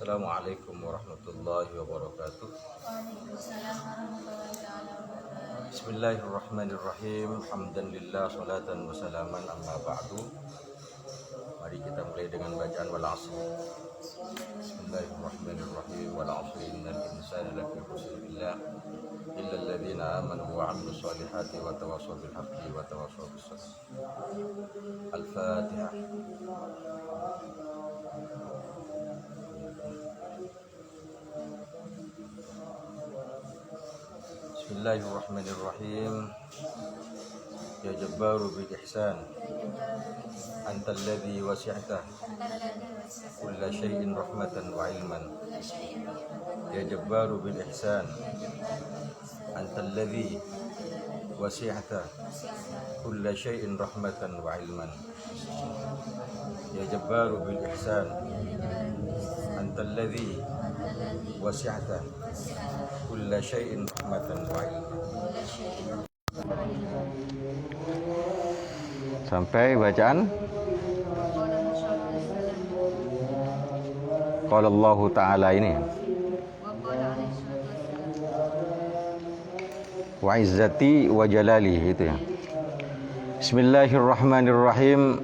Assalamualaikum warahmatullahi wabarakatuh. Waalaikumsalam warahmatullahi taala wabarakatuh. Bismillahirrahmanirrahim. Alhamdulillah, salatan wa salaman amma ba'du. Mari kita mulai dengan bacaan wal 'asr. Bismillahirrahmanirrahim. Wal 'asri innal insana lafi khusr illa alladziina aamanu wa 'amilus shalihati wa tawassaw bil haqqi wa tawassaw bis sabr. Al-Fatihah. Bismillahirrahmanirrahim. Ya Jabbaru bil ihsan, antal ladzi wasi'ta kulla syai'in rahmatan wa ilman. Ya Jabbaru bil ihsan, antal ladzi wasi'ta kulla syai'in rahmatan wa ilman. Ya Jabbaru bil ihsan, antal ladzi wasi'ta kulla syai'in rahmatan wa ilman. Sampai bacaan qala Allah Ta'ala ini. Wa izzati wa jalali, itu ya. Bismillahirrahmanirrahim.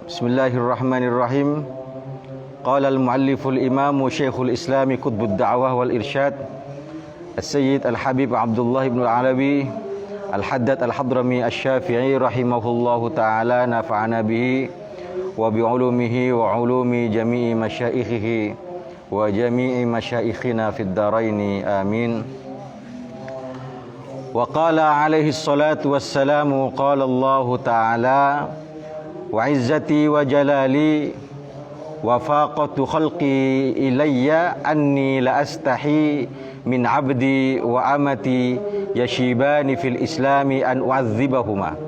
Bismillahirrahmanirrahim. Qala al-mualliful imamu Syekhul Islami Qutbud Da'wah wal Irsyad As-Sayyid Al-Habib Abdullah ibn Al-Alawi Al-Haddad Al-Hadrami Asy-Syafi'i rahimahullahu ta'ala, nafa'ana bihi wa bi'ulumihi wa ulumi jami'i masyaikhihi wa jami'i masyaikhina fid dharaini, amin. Wa qala alaihi salatu wassalamu, qala Allah ta'ala wa izzati wa jalali wa faqatu khalqi ilayya anni la astahi min abdi wa amati yashibani fil islami an u'adzibahuma.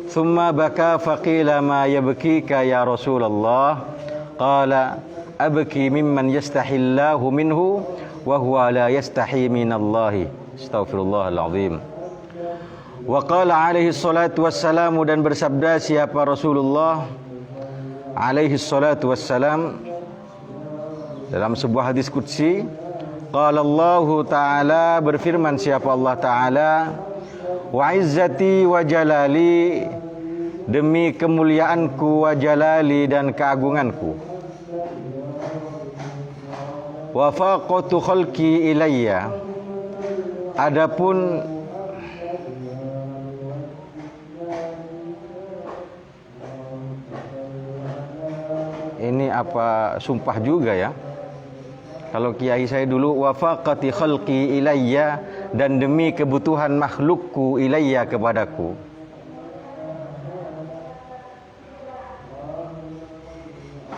Thumma baka faqila ma yabkika ya Rasulullah, qala abki mimman yastahillahu minhu wa huwa la yastahi minallahi. Astaghfirullahal azim. Wa qala alaihi salatu wassalamu, dan bersabda siapa Rasulullah alaihi salatu wassalam dalam sebuah hadis qudsi, qala Allah Ta'ala, berfirman siapa Allah Ta'ala, wa izzati wa jalali, demi kemuliaanku, wa jalali, dan keagunganku, wa faqatu khalqi ilayya, adapun ini apa sumpah juga ya. Kalau kiai saya dulu, wafaqati khalqi ilayya, dan demi kebutuhan makhlukku ilayya, kepadaku.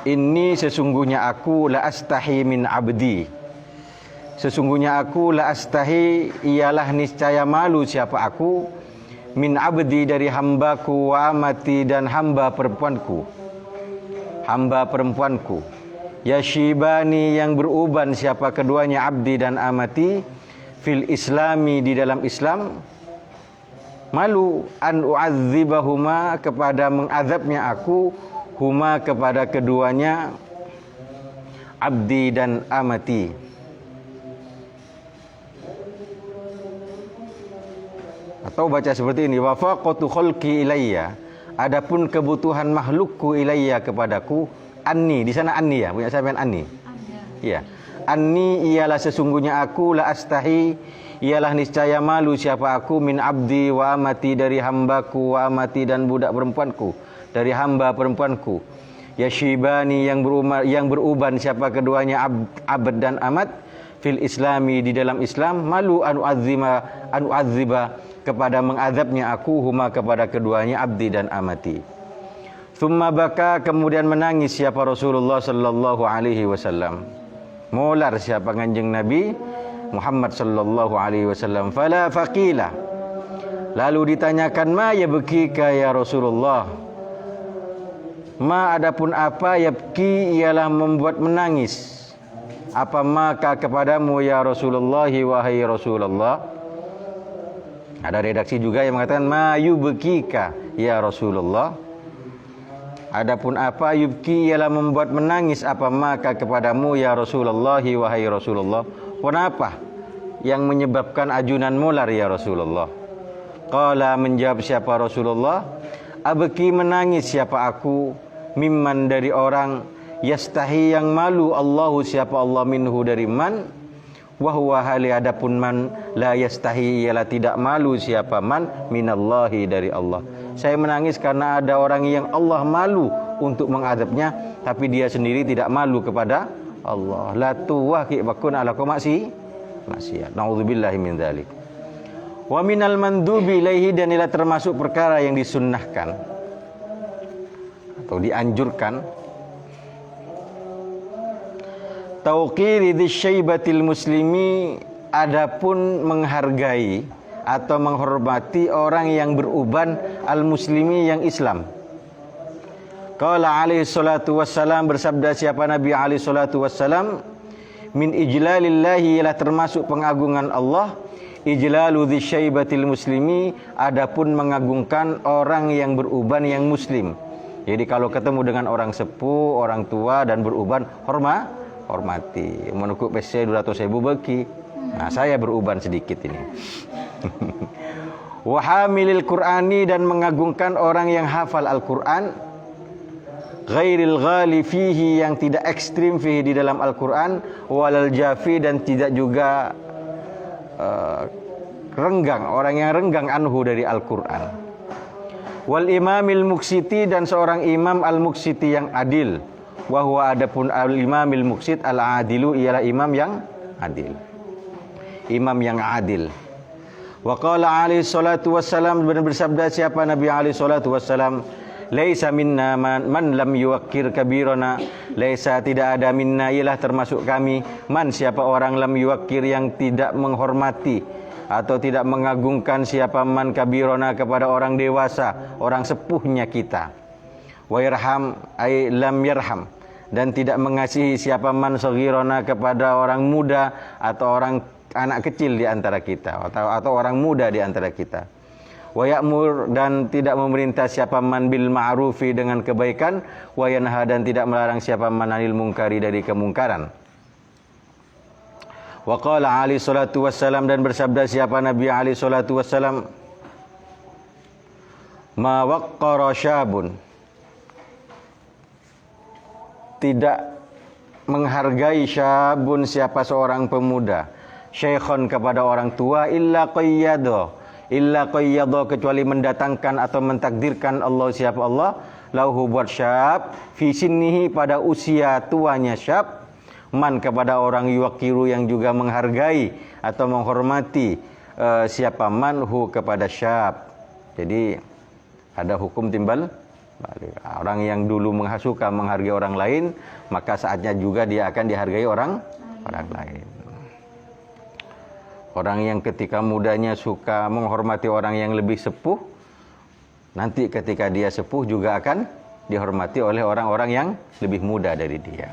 Inni, sesungguhnya aku, la astahi min abdi, sesungguhnya aku, la astahi, ialah niscaya malu siapa aku, min abdi, dari hambaku, wa amati, dan hamba perempuanku, hamba perempuanku. Yashibani, yang beruban siapa keduanya, abdi dan amati, fil islami, di dalam Islam, malu, an u'adzibahuma, kepada mengazabnya aku, huma, kepada keduanya, abdi dan amati. Atau baca seperti ini, wa faqatu khalqi ilayya, adapun kebutuhan makhlukku ilayya, kepadaku, anni, di sana anni ya, punya sampean anni. Iya. Anni, ialah sesungguhnya aku, la astahi, ialah niscaya malu siapa aku, min abdi wa amati, dari hambaku, wa amati, dan budak perempuanku, dari hamba perempuanku. Yashibani, yang beruban siapa keduanya, abd dan amat, fil islami, di dalam Islam, malu anu aziba, kepada mengadabnya aku, huma, kepada keduanya, abdi dan amati. Thumma baka, kemudian menangis siapa Rasulullah sallallahu alaihi wasallam, molar siapa kanjeng Nabi Muhammad sallallahu alaihi wasallam. Fala faqila, lalu ditanyakan, ma yabkika ya Rasulullah, ma, adapun apa, yabki, ialah membuat menangis, apa maka kepadamu ya Rasulullah, wahai Rasulullah. Ada redaksi juga yang mengatakan ma yubkika ya Rasulullah, Adapun apa yubki ialah membuat menangis apa maka kepadamu ya Rasulullah, wahai Rasulullah. Kenapa yang menyebabkan ajunan molar ya Rasulullah? Qala, menjawab siapa Rasulullah, abki menangis siapa aku, mimman dari orang, yastahi yang malu Allahu siapa Allah minhu dari man, wa huwa hali adapun man la yastahi ialah tidak malu siapa man minallahi dari Allah. Saya menangis karena ada orang yang Allah malu untuk mengadabnya, tapi dia sendiri tidak malu kepada Allah. La tuwaqi bakun ala maksiat. Nauzubillahi min dzalik. Wa minal mandubi ilaihi, dan ialah termasuk perkara yang disunnahkan atau dianjurkan, tauqiri dzisyaibatil muslimi, adapun menghargai atau menghormati orang yang beruban al-muslimi yang Islam. Qala alaihi salatu wassalam, bersabda siapa Nabi alaihi salatu wassalam, min ijlalillahi, ialah termasuk pengagungan Allah, ijlalu dzisyaibatil muslimi, adapun mengagungkan orang yang beruban yang muslim. Jadi kalau ketemu dengan orang sepuh, orang tua dan beruban, hormati. Menukuk pese 200.000 beki. Nah, saya beruban sedikit ini. Wa hamilil Qur'ani, dan mengagungkan orang yang hafal Al-Qur'an, ghairil ghali fihi, yang tidak ekstrim fihi di dalam Al-Qur'an, walal jafi, dan tidak juga renggang, orang yang renggang anhu dari Al-Qur'an. Wal imamil muqsiti, dan seorang imam al-muqsiti yang adil. Wa huwa adapun al-imamil muqsit al-adilu, ialah imam yang adil. Imam yang adil. Wa qala alaihi salatu wassalam, bersabda siapa Nabi alaihi salatu wassalam, laisa minna man lam yuwaqqir kabirana, laisa tidak ada minna, ialah termasuk kami, man siapa orang lam yuwaqqir yang tidak menghormati atau tidak mengagungkan siapa man kabirana kepada orang dewasa, orang sepuhnya kita. Wa yarham ay lam yarham, dan tidak mengasihi siapa man saghirana kepada orang muda atau orang anak kecil di antara kita, atau orang muda di antara kita. Wa ya'mur, dan tidak memerintah siapa man bil ma'rufi dengan kebaikan, wa yanha, dan tidak melarang siapa man anil munkari dari kemungkaran. Wa qala alaihi salatu wassalam, dan bersabda siapa Nabi alaihi salatu wassalam, ma waqqara syabun, tidak menghargai syabun siapa seorang pemuda, syekhon kepada orang tua, illa qayyado, kecuali mendatangkan atau mentakdirkan Allah siapa Allah, lauhu buat syab, fi sinnihi pada usia tuanya syab, man kepada orang yuwakiru yang juga menghargai atau menghormati siapa manhu kepada syab. Jadi ada hukum timbal balik. Orang yang dulu suka menghargai orang lain, maka saatnya juga dia akan dihargai orang lain. Orang yang ketika mudanya suka menghormati orang yang lebih sepuh, nanti ketika dia sepuh juga akan dihormati oleh orang-orang yang lebih muda dari dia.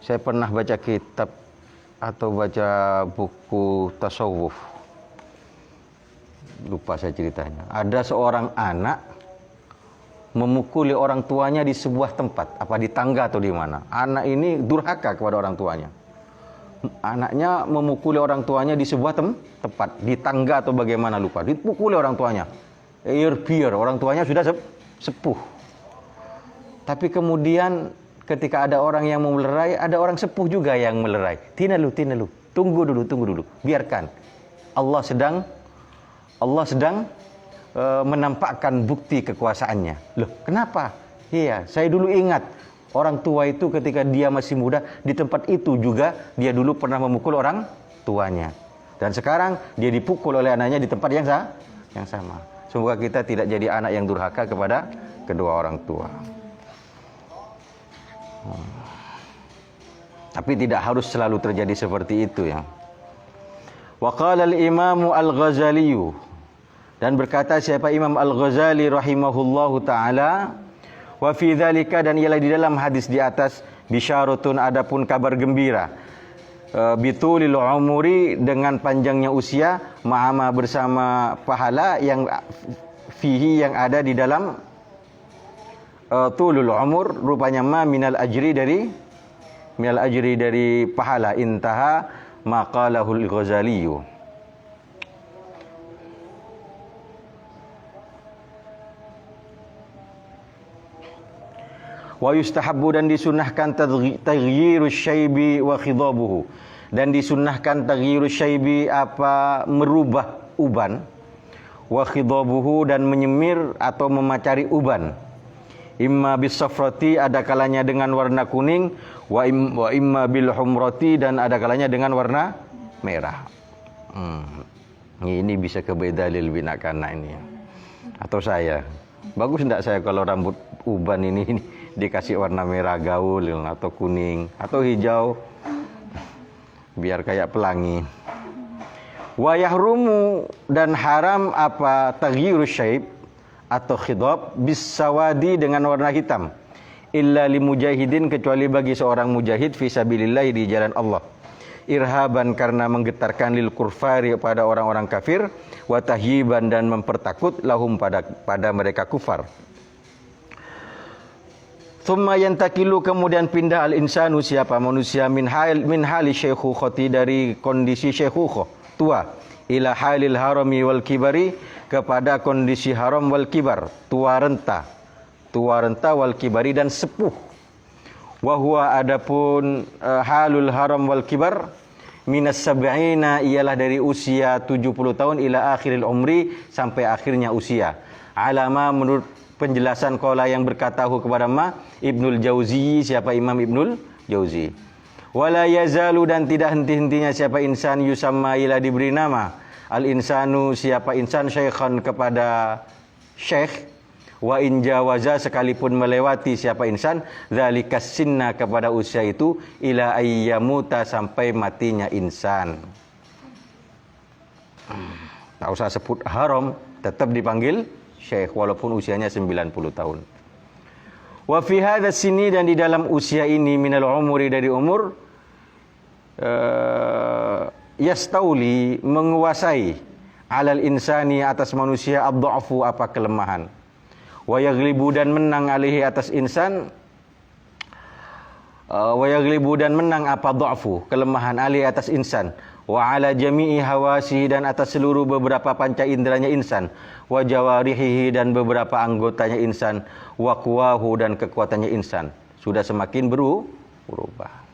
Saya pernah baca kitab atau baca buku tasawuf, lupa saya ceritanya. Ada seorang anak memukuli orang tuanya di sebuah tempat, apa di tangga atau di mana. Anak ini durhaka kepada orang tuanya. Anaknya memukuli orang tuanya di sebuah tempat, di tangga atau bagaimana lupa. Dipukuli orang tuanya. Biar orang tuanya sudah sepuh. Tapi kemudian ketika ada orang yang mau melerai, ada orang sepuh juga yang melerai. Tinalu, tunggu dulu, biarkan. Allah sedang menampakkan bukti kekuasaannya. Loh, kenapa? Iya, saya dulu ingat orang tua itu ketika dia masih muda, di tempat itu juga dia dulu pernah memukul orang tuanya. Dan sekarang dia dipukul oleh anaknya di tempat yang sama. Semoga kita tidak jadi anak yang durhaka kepada kedua orang tua. Tapi tidak harus selalu terjadi seperti itu ya. Wa qala al-Imam Al-Ghazali, dan berkata siapa Imam Al-Ghazali rahimahullahu taala, Wa fi dzalika, dan ialah di dalam hadis di atas, bisyaratun, adapun kabar gembira, bitulil umuri, dengan panjangnya usia, ma'ama, bersama pahala yang fihi, yang ada di dalam tulul umur, rupanya ma minal ajri, dari pahala. Intaha maqalahul Ghazali. Wa yustahabbu, dan disunnahkan taghyirus syaibi wa khidabuhu, dan disunnahkan taghyirus syaibi, merubah uban, wa khidabuhu, dan menyemir atau memacari uban, imma bis safrati, ada kalanya dengan warna kuning, wa imma bil humrati, dan ada kalanya dengan warna merah. Ini bisa ke Bedalil bin Akana ini, atau saya. Bagus enggak saya kalau rambut uban ini dikasih warna merah gaul atau kuning atau hijau, biar kayak pelangi. Wa yahrumu, dan haram taghyirus syaib atau khidab bisawadi, dengan warna hitam, illa limujahidin, kecuali bagi seorang mujahid fi sabilillah, di jalan Allah, irhaban, karena menggetarkan, lil kurfari, pada orang-orang kafir, wa tahyiban, dan mempertakut, lahum, pada mereka kufar. Thumma yantakilu, kemudian pindah al-insanu, siapa manusia, min hali syekhukhati, dari kondisi syekhukhah, tua, ila halil harami wal kibari, kepada kondisi haram wal kibar, tua renta wal kibari, dan sepuh. Wa huwa, adapun halul haram wal kibar, minas sab'ina, ialah dari usia 70 tahun, ila akhiril umri, sampai akhirnya usia. Alama, menurut penjelasan qala, yang berkatahu kepada Ibnul Jauzi, siapa Imam Ibnul Jauzi. Wala yazalu, dan tidak henti-hentinya siapa insan, yusamma, ialah diberi nama, al-insanu, siapa insan, syaikhan, kepada syekh, wa in jawaza, sekalipun melewati siapa insan, dzalikas sinna, kepada usia itu, ila ayyamuta, sampai matinya insan. Tak usah sebut haram, tetap dipanggil syekh walaupun usianya 90 tahun. Wa fi hadzal sini, dan di dalam usia ini, minal umuri, dari umur, yastauli, menguasai, alal insani, atas manusia, ad-dha'fu, kelemahan, wa yaghlibu, dan menang, alaihi, atas insan, wa yaghlibu, dan menang, dha'fu, kelemahan, alaihi, atas insan, wa ala jami'i hawasi, dan atas seluruh beberapa panca inderanya insan, wa jawarihihi, dan beberapa anggotanya insan, wa quwahu, dan kekuatannya insan, sudah semakin berubah.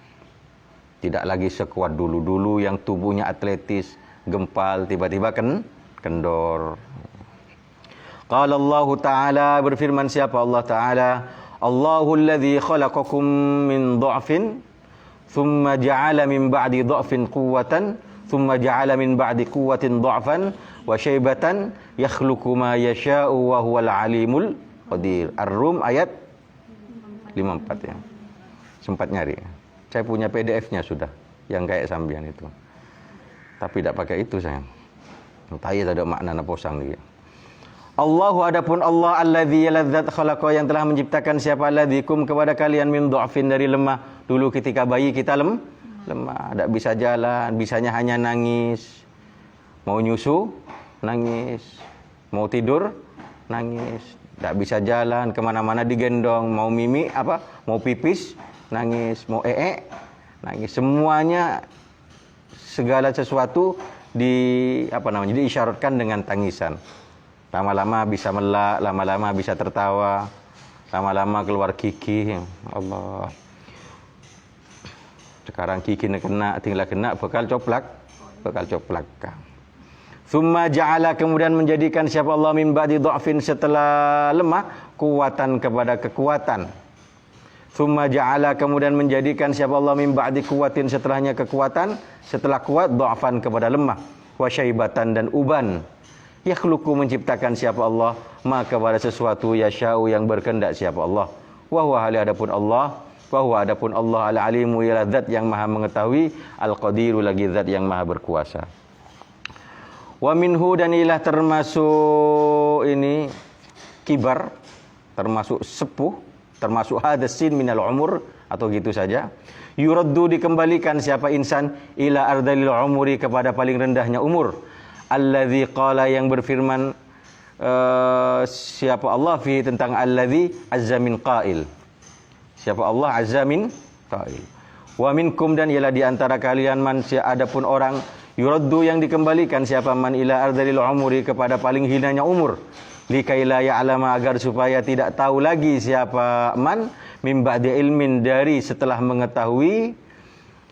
Tidak lagi sekuat dulu-dulu yang tubuhnya atletis, gempal, tiba-tiba kendor. Qala Allah Ta'ala, berfirman siapa Allah Ta'ala, Allahul ladzi khalaqakum min dha'fin, thumma ja'ala min ba'di dha'fin quwwatan, thumma ja'ala min ba'di quwwatin dha'fan, wa syaibatan, yakhluqu ma yasha'u, wa huwal alimul qadir. Ar-Rum ayat 54 ya. Sempat nyari. Saya punya PDF-nya sudah, yang kayak sambian itu. Tapi tidak pakai itu saya. Entah ya ada makna naposang dia. Allahu, adapun Allah, alladzi ladzat khalaqa, yang telah menciptakan siapa, alladzikum, kepada kalian, min dha'fin, dari lemah. Dulu ketika bayi kita lemah, tidak bisa jalan, bisanya hanya nangis. Mau nyusu, nangis. Mau tidur, nangis. Tidak bisa jalan, kemana-mana digendong. Mau mimi, mau pipis, nangis. Mau nangis. Semuanya, segala sesuatu diisyaratkan dengan tangisan. Lama-lama bisa melak, lama-lama bisa tertawa, lama-lama keluar gigi. Allah. Sekarang gigi kena, tinggal kena, bakal coplak. Tsumma ja'ala, kemudian menjadikan siapa Allah, min ba'di dha'fin, setelah lemah, kuwatan, kepada kekuatan. Tsumma ja'ala, kemudian menjadikan siapa Allah, min ba'di kuwatin, setelahnya kekuatan, setelah kuat, dha'fan, kepada lemah, wa syaibatan, dan uban. Yakhluqu, menciptakan siapa Allah, ma, kepada sesuatu, yasha'u, yang berkehendak siapa Allah. Wa huwa, hali adapun Allah, wa huwa, adapun Allah, al-alimu, ialah zat yang maha mengetahui, al-qadiru, lagi zat yang maha berkuasa. Wa minhu, dan ialah termasuk ini kibar, termasuk sepuh, termasuk hadasin minal umur atau gitu saja. Yuraddu dikembalikan siapa insan ila ardalil umuri kepada paling rendahnya umur. Alladzi qala yang berfirman siapa Allah fi tentang alladzi azza min qail. Siapa Allah azza min qail. Wa minkum dan ialah di antara kalian man adapun orang yuraddu yang dikembalikan siapa man ila ardalil umuri kepada paling hinanya umur. Likaila ya'lama agar supaya tidak tahu lagi siapa man min ba'di ilmin dari setelah mengetahui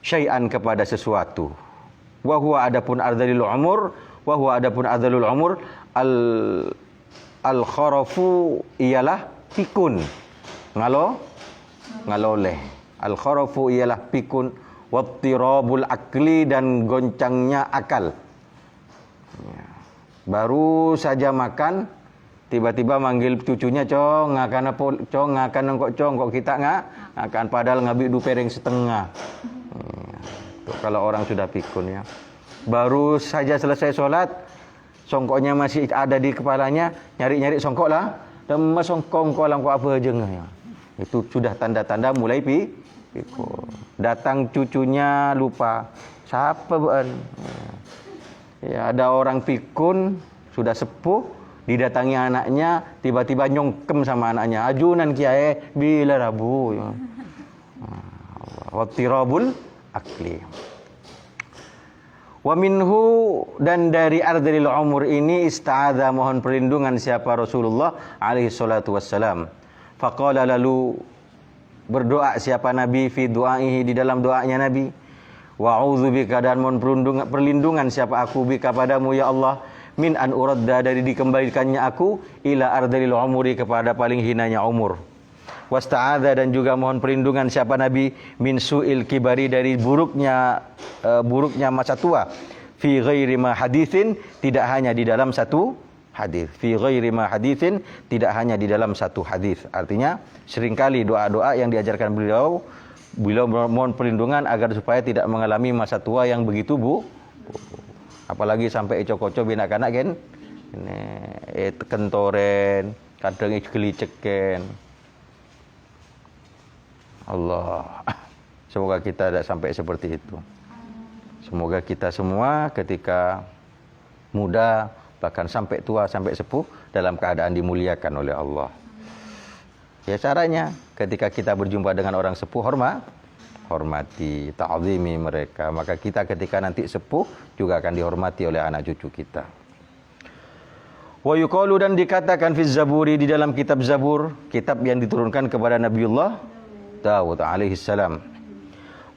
syai'an kepada sesuatu. Wa huwa adapun ardalil umur, wa huwa adapun ardalul umur al kharafu ialah pikun. Ngaloleh. Al kharafu ialah pikun, wattirabul akli dan goncangnya akal. Baru saja makan tiba-tiba manggil cucunya, cong ngakan apa, cong ngakan kok kita ngakan padahal ngabik 2 piring setengah. Kalau orang sudah pikun ya. Baru saja selesai sholat, songkoknya masih ada di kepalanya, nyari-nyari songkok lah. Dan songkok lang kok apa aja ya. Itu sudah tanda-tanda mulai pikun. Datang cucunya lupa. Siapa bukan? Ya, ada orang pikun sudah sepuh, didatangi anaknya, tiba-tiba nyongkem sama anaknya. Ajunan kiai bila rabu. Wattirabul akli. Wa minhu dan dari ardalil umur ini ista'adha mohon perlindungan siapa Rasulullah alaihi salatu wassalam. Faqala lalu berdoa siapa Nabi fi du'aihi di dalam doanya Nabi. Wa'udzu bika dan mohon perlindungan siapa aku bika padamu ya Allah. Min an uradda dari dikembalikannya aku ila ardalil umuri kepada paling hinanya umur. Wasta'adza dan juga mohon perlindungan siapa Nabi min su'il kibari dari buruknya masa tua. Fi ghairi ma haditsin tidak hanya di dalam satu hadis. Fi ghairi ma haditsin tidak hanya di dalam satu hadis. Artinya seringkali doa-doa yang diajarkan beliau mohon perlindungan agar supaya tidak mengalami masa tua yang begitu apalagi sampai coco bina kanak kan ini kentoren kadang geliceken. Allah, semoga kita tidak sampai seperti itu. Semoga kita semua ketika muda bahkan sampai tua sampai sepuh dalam keadaan dimuliakan oleh Allah. Ya caranya ketika kita berjumpa dengan orang sepuh hormati, ta'zimi mereka. Maka kita ketika nanti sepuh juga akan dihormati oleh anak cucu kita. Wa yuqalu dan dikatakan fi Zaburi di dalam kitab Zabur, kitab yang diturunkan kepada Nabiullah Daud alaihi salam.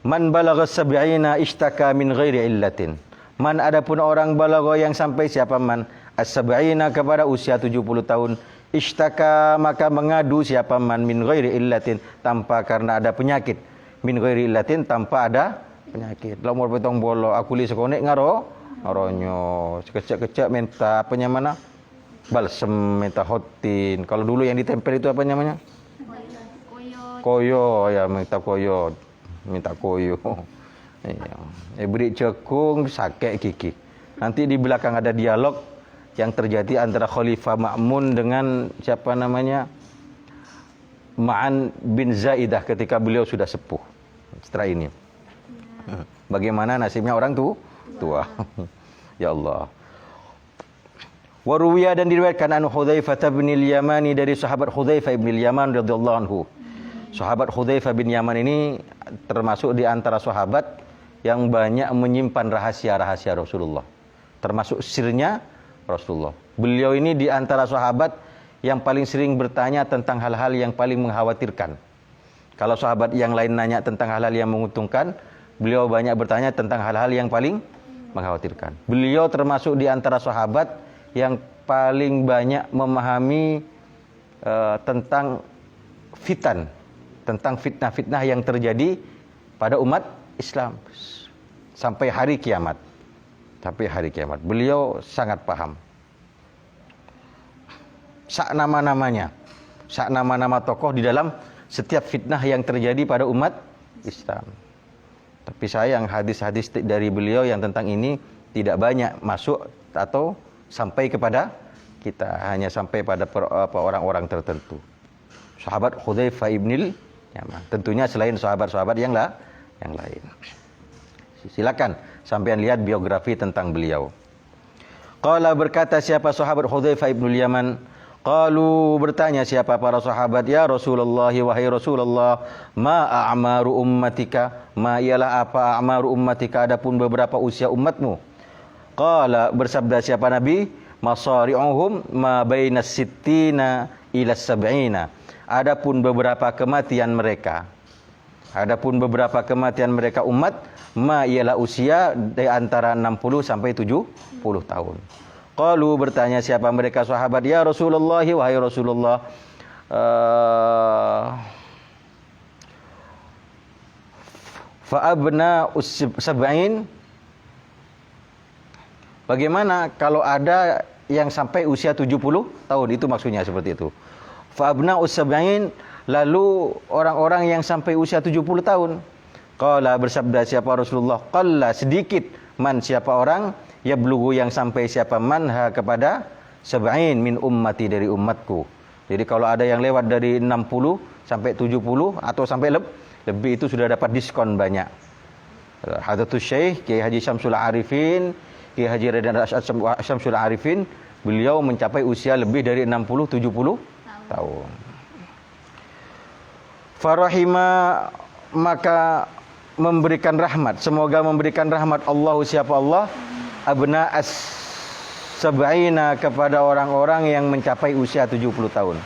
Man balagha sab'ina ishtaka min ghairi illatin. Man adapun orang balagha yang sampai siapa man as-sab'ina kepada usia 70 tahun ishtaka maka mengadu siapa man min ghairi illatin tanpa karena ada penyakit. Min ghairi illatin tanpa ada penyakit. Lamor petong bolo aku li sekonek ngaronyo sekecak-kecak minta apa namanya? Balsem, minta hotin. Kalau dulu yang ditempel itu apa namanya? Koyo ya minta koyo. Iya. Beri cekung sakit gigi. Nanti di belakang ada dialog yang terjadi antara Khalifah Ma'mun dengan siapa namanya? Ma'an bin Zaidah ketika beliau sudah sepuh. Setelah ini bagaimana nasibnya orang tua. Ya Allah. Wa ruwiya dan diriwayatkan an Hudzaifah bin al-Yamani dari sahabat Hudzaifah bin al-Yaman radhiyallahu anhu. Sahabat Hudzaifah bin Yaman ini termasuk di antara sahabat yang banyak menyimpan rahasia-rahasia Rasulullah. Termasuk sirnya Rasulullah. Beliau ini di antara sahabat yang paling sering bertanya tentang hal-hal yang paling mengkhawatirkan. Kalau sahabat yang lain nanya tentang hal-hal yang menguntungkan, beliau banyak bertanya tentang hal-hal yang paling mengkhawatirkan. Beliau termasuk di antara sahabat yang paling banyak memahami tentang fitnah-fitnah yang terjadi pada umat Islam sampai hari kiamat. Beliau sangat paham. Sak nama-nama tokoh di dalam setiap fitnah yang terjadi pada umat Islam. Tapi sayang hadis-hadis dari beliau yang tentang ini tidak banyak masuk atau sampai kepada kita, hanya sampai pada orang-orang tertentu. sahabat Hudzaifah ibnil Yaman. Tentunya selain sahabat-sahabat yang lain. Silakan sampean lihat biografi tentang beliau. Qala berkata siapa sahabat Hudzaifah ibnul Yaman, qalu bertanya siapa para sahabat, ya Rasulullah, wahai Rasulullah, ma a'maru ummatika, ma ialah apa a'maru ummatika, adapun beberapa usia umatmu. Qala bersabda siapa Nabi, masari'uhum ma bainas sittina ila sab'ina. Adapun beberapa kematian mereka. Adapun beberapa kematian mereka umat, ma ialah usia di antara 60 sampai 70 tahun. Qalu bertanya siapa mereka sahabat, ya Rasulullah, wahai Rasulullah, fa abna sab'in. Bagaimana kalau ada yang sampai usia 70 tahun? Itu maksudnya seperti itu. Fa abna sab'in, lalu orang-orang yang sampai usia 70 tahun. Qala bersabda siapa Rasulullah, qalla sedikit, man siapa orang, yablughu yang sampai siapa, manha kepada sab'in min ummati dari umatku. Jadi kalau ada yang lewat dari 60 sampai 70 atau sampai lebih itu sudah dapat diskon banyak. Hadratus Syekh Kiai Haji Syamsul Arifin, Kiai Haji Redhan Syamsul Arifin, beliau mencapai usia lebih dari 60-70 tahun. Farahima, maka memberikan rahmat, semoga memberikan rahmat Allah siapa Allah, abna as-sab'ina kepada orang-orang yang mencapai usia 70 tahun.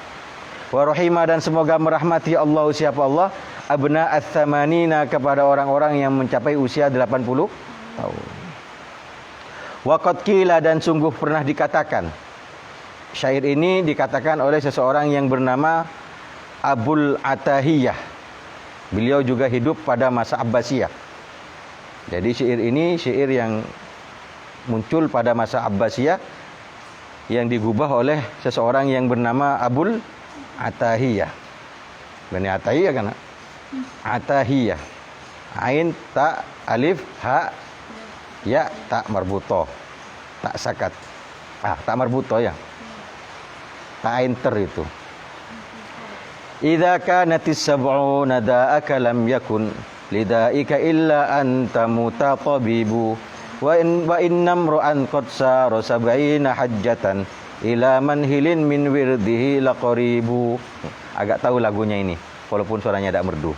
Warahima, dan semoga merahmati Allah siapa Allah, abna as-thamanina kepada orang-orang yang mencapai usia 80 tahun. Waqad qila, dan sungguh pernah dikatakan. Syair ini dikatakan oleh seseorang yang bernama Abul Atahiyah. Beliau juga hidup pada masa Abbasiyah. Jadi syair ini syair yang muncul pada masa Abbasiyah yang digubah oleh seseorang yang bernama Abul Atahiyah. Bani Atahiyah kan? Atahiyah. Ain, ta, alif, ha, ya, tak marbuto. Tak sakat. Tak marbuto ya. Tak ain ter itu. Idza kanatis sab'una da'aka lam yakun lidaika illa anta mutatabibu wa innam ru'an qad sara sab'ina hajjatan ila manhilin min wirdihi laqaribu. Agak tahu lagunya ini walaupun suaranya tidak merdu.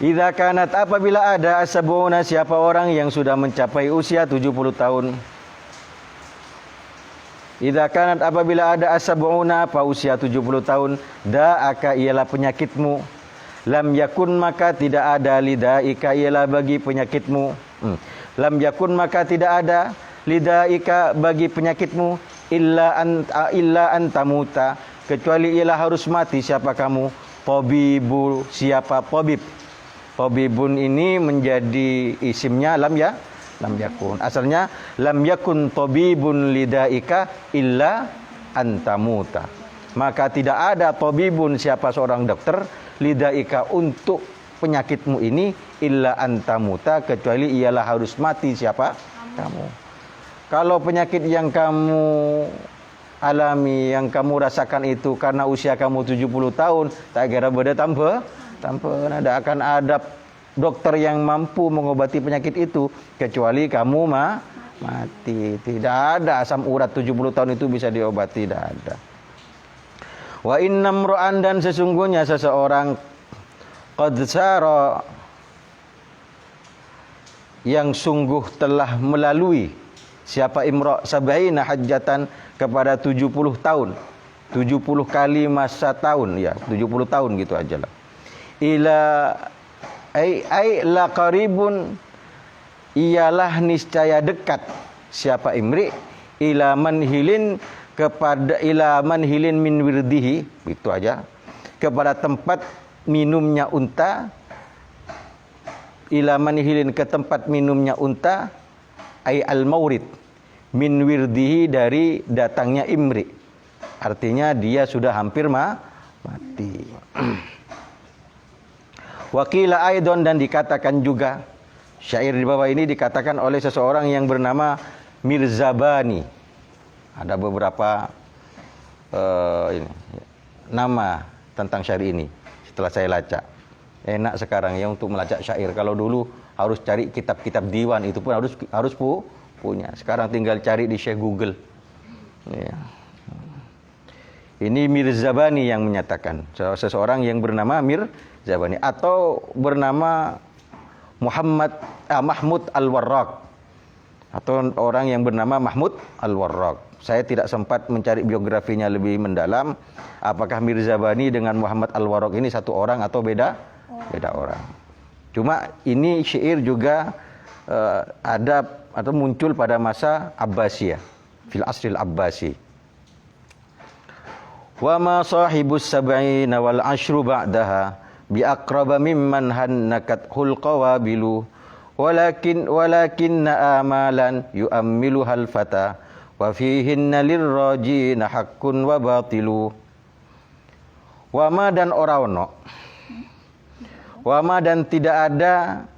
Idza kanat, apabila ada asabuna siapa orang yang sudah mencapai usia 70 tahun. Idza kanat, apabila ada asabuna apa usia 70 tahun, da'aka ialah penyakitmu, lam yakun maka tidak ada, lidaika ialah bagi penyakitmu, lam yakun maka tidak ada, lidaika bagi penyakitmu, illa antamuta kecuali ialah harus mati siapa kamu, tabibu siapa tabib. Tabibun ini menjadi isimnya lam yakun. Asalnya lam yakun tabibun lidaika illa antamuta. Maka tidak ada tabibun siapa seorang dokter lidaika untuk penyakitmu ini illa antamuta kecuali ialah harus mati siapa kamu. Kalau penyakit yang kamu alami, yang kamu rasakan itu karena usia kamu 70 tahun, tak kira beda tanpa ada akan ada dokter yang mampu mengobati penyakit itu kecuali kamu mati. Tidak ada asam urat 70 tahun itu bisa diobati, tidak ada. Wa innam ru'an, dan sesungguhnya seseorang qad sara yang sungguh telah melalui siapa imra sab'ina hajjatan kepada 70 tahun. 70 kali masa tahun ya, 70 tahun gitu aja lah. Ila ai la qaribun, ialah niscaya dekat siapa imri, ila manhilin kepada ila manhilin min wirdihi, itu aja, kepada tempat minumnya unta, ila manhilin ke tempat minumnya unta, ai al maurid min wirdihi dari datangnya imri, artinya dia sudah hampir mati. Wakila aidon, dan dikatakan juga, syair di bawah ini dikatakan oleh seseorang yang bernama Mirzabani. Ada beberapa nama tentang syair ini setelah saya lacak. Enak sekarang ya untuk melacak syair. Kalau dulu harus cari kitab-kitab diwan, itu pun harus punya. Sekarang tinggal cari di Syekh Google. Ya. Ini Mirzabani yang menyatakan, seseorang yang bernama Mirzabani atau bernama Mahmud Al-Warraq, atau orang yang bernama Mahmud Al-Warraq. Saya tidak sempat mencari biografinya lebih mendalam. Apakah Mirzabani dengan Muhammad Al-Warraq ini satu orang atau beda orang. Cuma ini syair juga ada atau muncul pada masa Abbasiyah, fil asril Abbasi. Wa ma sahibus sab'ina wal ashru ba'daha bi aqraba mimman hannakat hulqawabilu walakinna amalan yu'ammiluhal fata wa fihinna lirrajina haqqun wa batilu. Wa ma dan oraono, wa ma dan tidak ada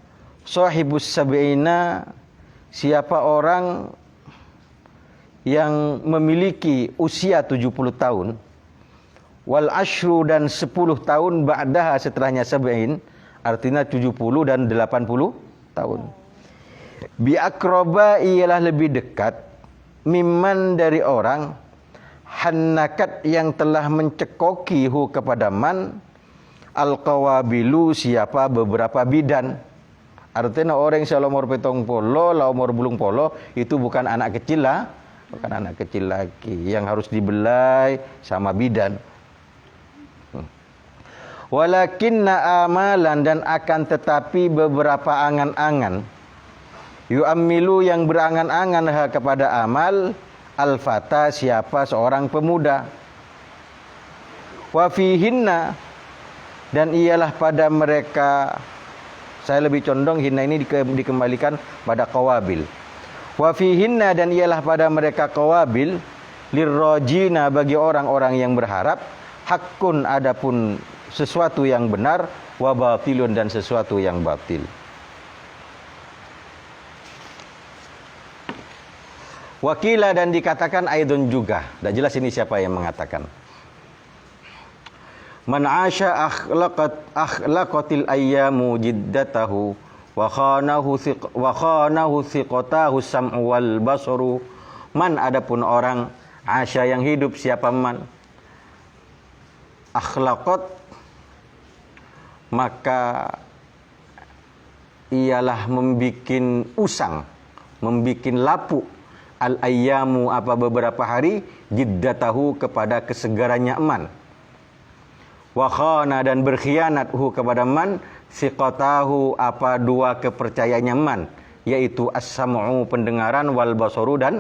sahibus sab'ina, siapa orang yang memiliki usia 70 tahun, wal ashru dan 10 tahun ba'daha setelahnya sab'in, artinya 70 dan 80 tahun. Bi akroba ialah lebih dekat, mimman dari orang, hannakat yang telah mencekoki hu kepada man, al-qawabilu siapa beberapa bidan. Artinya orang yang umur 70 lah umur 80 itu bukan anak kecil lah, bukan anak kecil lagi yang harus dibelai sama bidan. Walakinna amalan dan akan tetapi beberapa angan-angan, yu'ammilu yang berangan-angan kepada amal, al-fata siapa seorang pemuda. Wa fihinna dan ialah pada mereka, saya lebih condong hinna ini dikembalikan pada qawabil. Wa fihinna dan ialah pada mereka qawabil, lirrajina bagi orang-orang yang berharap, hakun adapun sesuatu yang benar, wa batilun dan sesuatu yang batil. Wakila dan dikatakan aidun juga. Tak jelas ini siapa yang mengatakan. Man asha akhlaqatil ayyamu jiddatahu wa khanahu thiqatahu sam'u wal basaru. Man adapun orang asya yang hidup, siapa man akhlaqat maka ialah membikin usang, membikin lapuk al-ayyamu apa beberapa hari, jiddatahu kepada kesegarannya man, wa khana dan berkhianat hu kepada man, siqatahu apa dua kepercayaannya man, yaitu as-sam'u pendengaran, wal basaru dan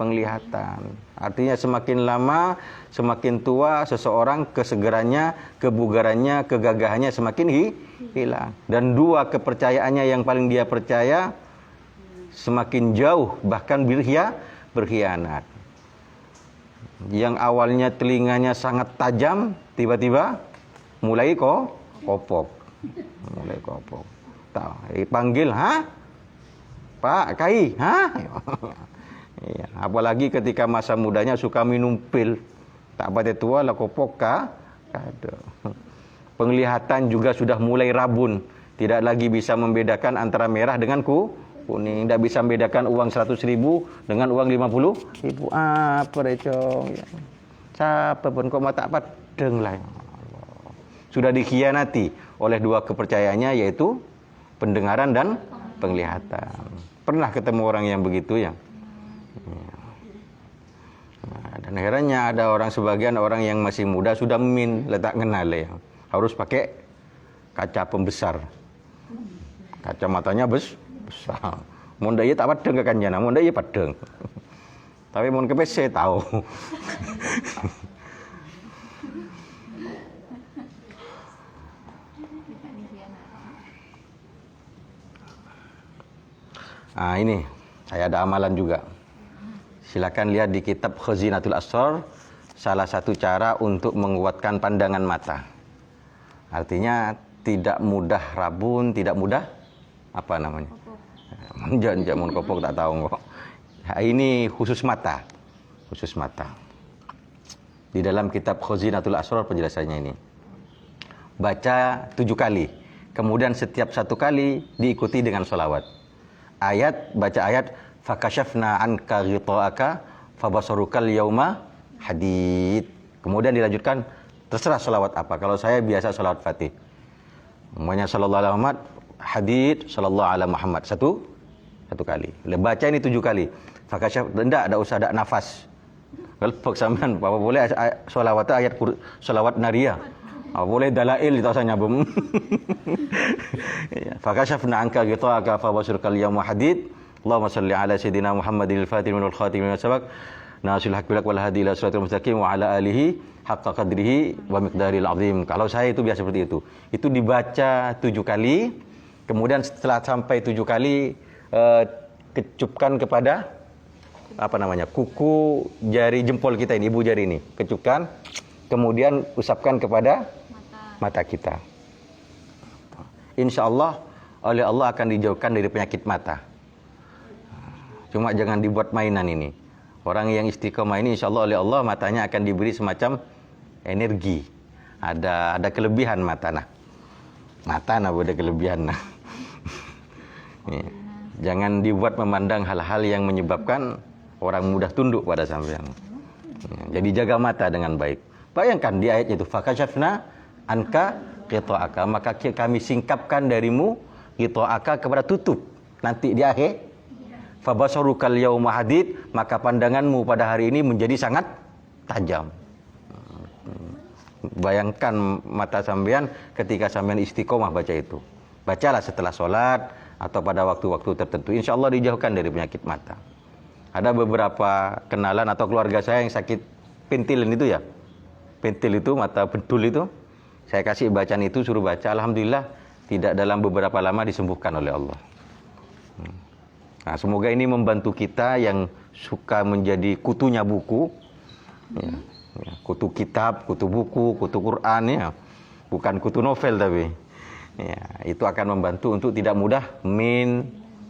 penglihatan. Artinya semakin lama, semakin tua seseorang, kesegarannya, kebugarannya, kegagahannya semakin hilang. Dan dua kepercayaannya yang paling dia percaya semakin jauh, bahkan berkhianat. Yang awalnya telinganya sangat tajam, tiba-tiba mulai kopok. Mulai kopok. Panggil, "Ha? Pak Kai, ha?" Ya, apalagi ketika masa mudanya suka minum pil, tak pada tua lah kopok ada. Penglihatan juga sudah mulai rabun, tidak lagi bisa membedakan antara merah dengan kuning, tidak bisa membedakan uang 100.000 dengan uang 50.000. Apa recong? Ya. Siapa pun kok tak padeng lah. Sudah dikhianati oleh dua kepercayaannya, yaitu pendengaran dan penglihatan. Pernah ketemu orang yang begitu ya? Nah, dan herannya ada sebagian orang yang masih muda sudah letak kenal ya. Harus pakai kaca pembesar. Kacamatanya besar. Mun iya tak padeng ke kanjana, mun iya padeng. Tapi mun ke PC tahu. Nah, ini saya ada amalan juga. Silakan lihat di kitab Khazinatul Asrar, salah satu cara untuk menguatkan pandangan mata. Artinya tidak mudah rabun, tidak mudah apa namanya? Jangan kopok tak tahu kok. Nah, ini khusus mata. Khusus mata. Di dalam kitab Khazinatul Asrar penjelasannya ini. baca 7 kali. Kemudian setiap 1 kali diikuti dengan sholawat. Baca ayat fakashafna anka ghita'aka fabasarukal yauma hadid. Kemudian dilanjutkan terserah sholawat apa. Kalau saya biasa sholawat Fatih. Namanya sallallahu alaihi Muhammad, hadid sallallahu alaihi Muhammad. Satu kali. Baca ini 7 kali. Fakashaf tidak usah ada nafas. Kalau sampean apa boleh sholawat ayat sholawat nariyah. Boleh dalail itu asalnya bum. Fakashafna anka ghita'aka fabasarukal yauma hadid. Allahumma salli ala sayyidina Muhammadil fatih minal khatim min sabaq. Nasil haq bilak wal hadi ila siratal mustaqim wa ala alihi haqqa qadrihi wa miqdaril azim. Kalau saya itu biasa seperti itu. Itu dibaca 7 kali. Kemudian setelah sampai 7 kali kecupkan kepada kuku jari jempol kita ini, ibu jari ini. Kecupkan, kemudian usapkan kepada mata kita. Insya Allah oleh Allah akan dijauhkan dari penyakit mata. Cuma jangan dibuat mainan ini. Orang yang istiqomah ini insya Allah oleh Allah matanya akan diberi semacam energi. Ada kelebihan mata nah. Mata nah ada kelebihan nah. Jangan dibuat memandang hal-hal yang menyebabkan orang mudah tunduk pada sampean. Jadi jaga mata dengan baik. Bayangkan di ayat itu fakashafna anka ghita'aka, maka kami singkapkan darimu ghita'aka kepada tutup. Nanti di akhir fabasarukal yauma hadid, maka pandanganmu pada hari ini menjadi sangat tajam. Bayangkan mata sampean ketika sampean istiqomah baca itu. Bacalah setelah sholat atau pada waktu-waktu tertentu. Insya Allah dijauhkan dari penyakit mata. Ada beberapa kenalan atau keluarga saya yang sakit pentil itu ya. Pentil itu, mata bedul itu. Saya kasih bacaan itu, suruh baca. Alhamdulillah tidak dalam beberapa lama disembuhkan oleh Allah. Nah, semoga ini membantu kita yang suka menjadi kutunya buku. Kutu kitab, kutu buku, kutu Quran ya. Bukan kutu novel tapi. Ya, itu akan membantu untuk tidak mudah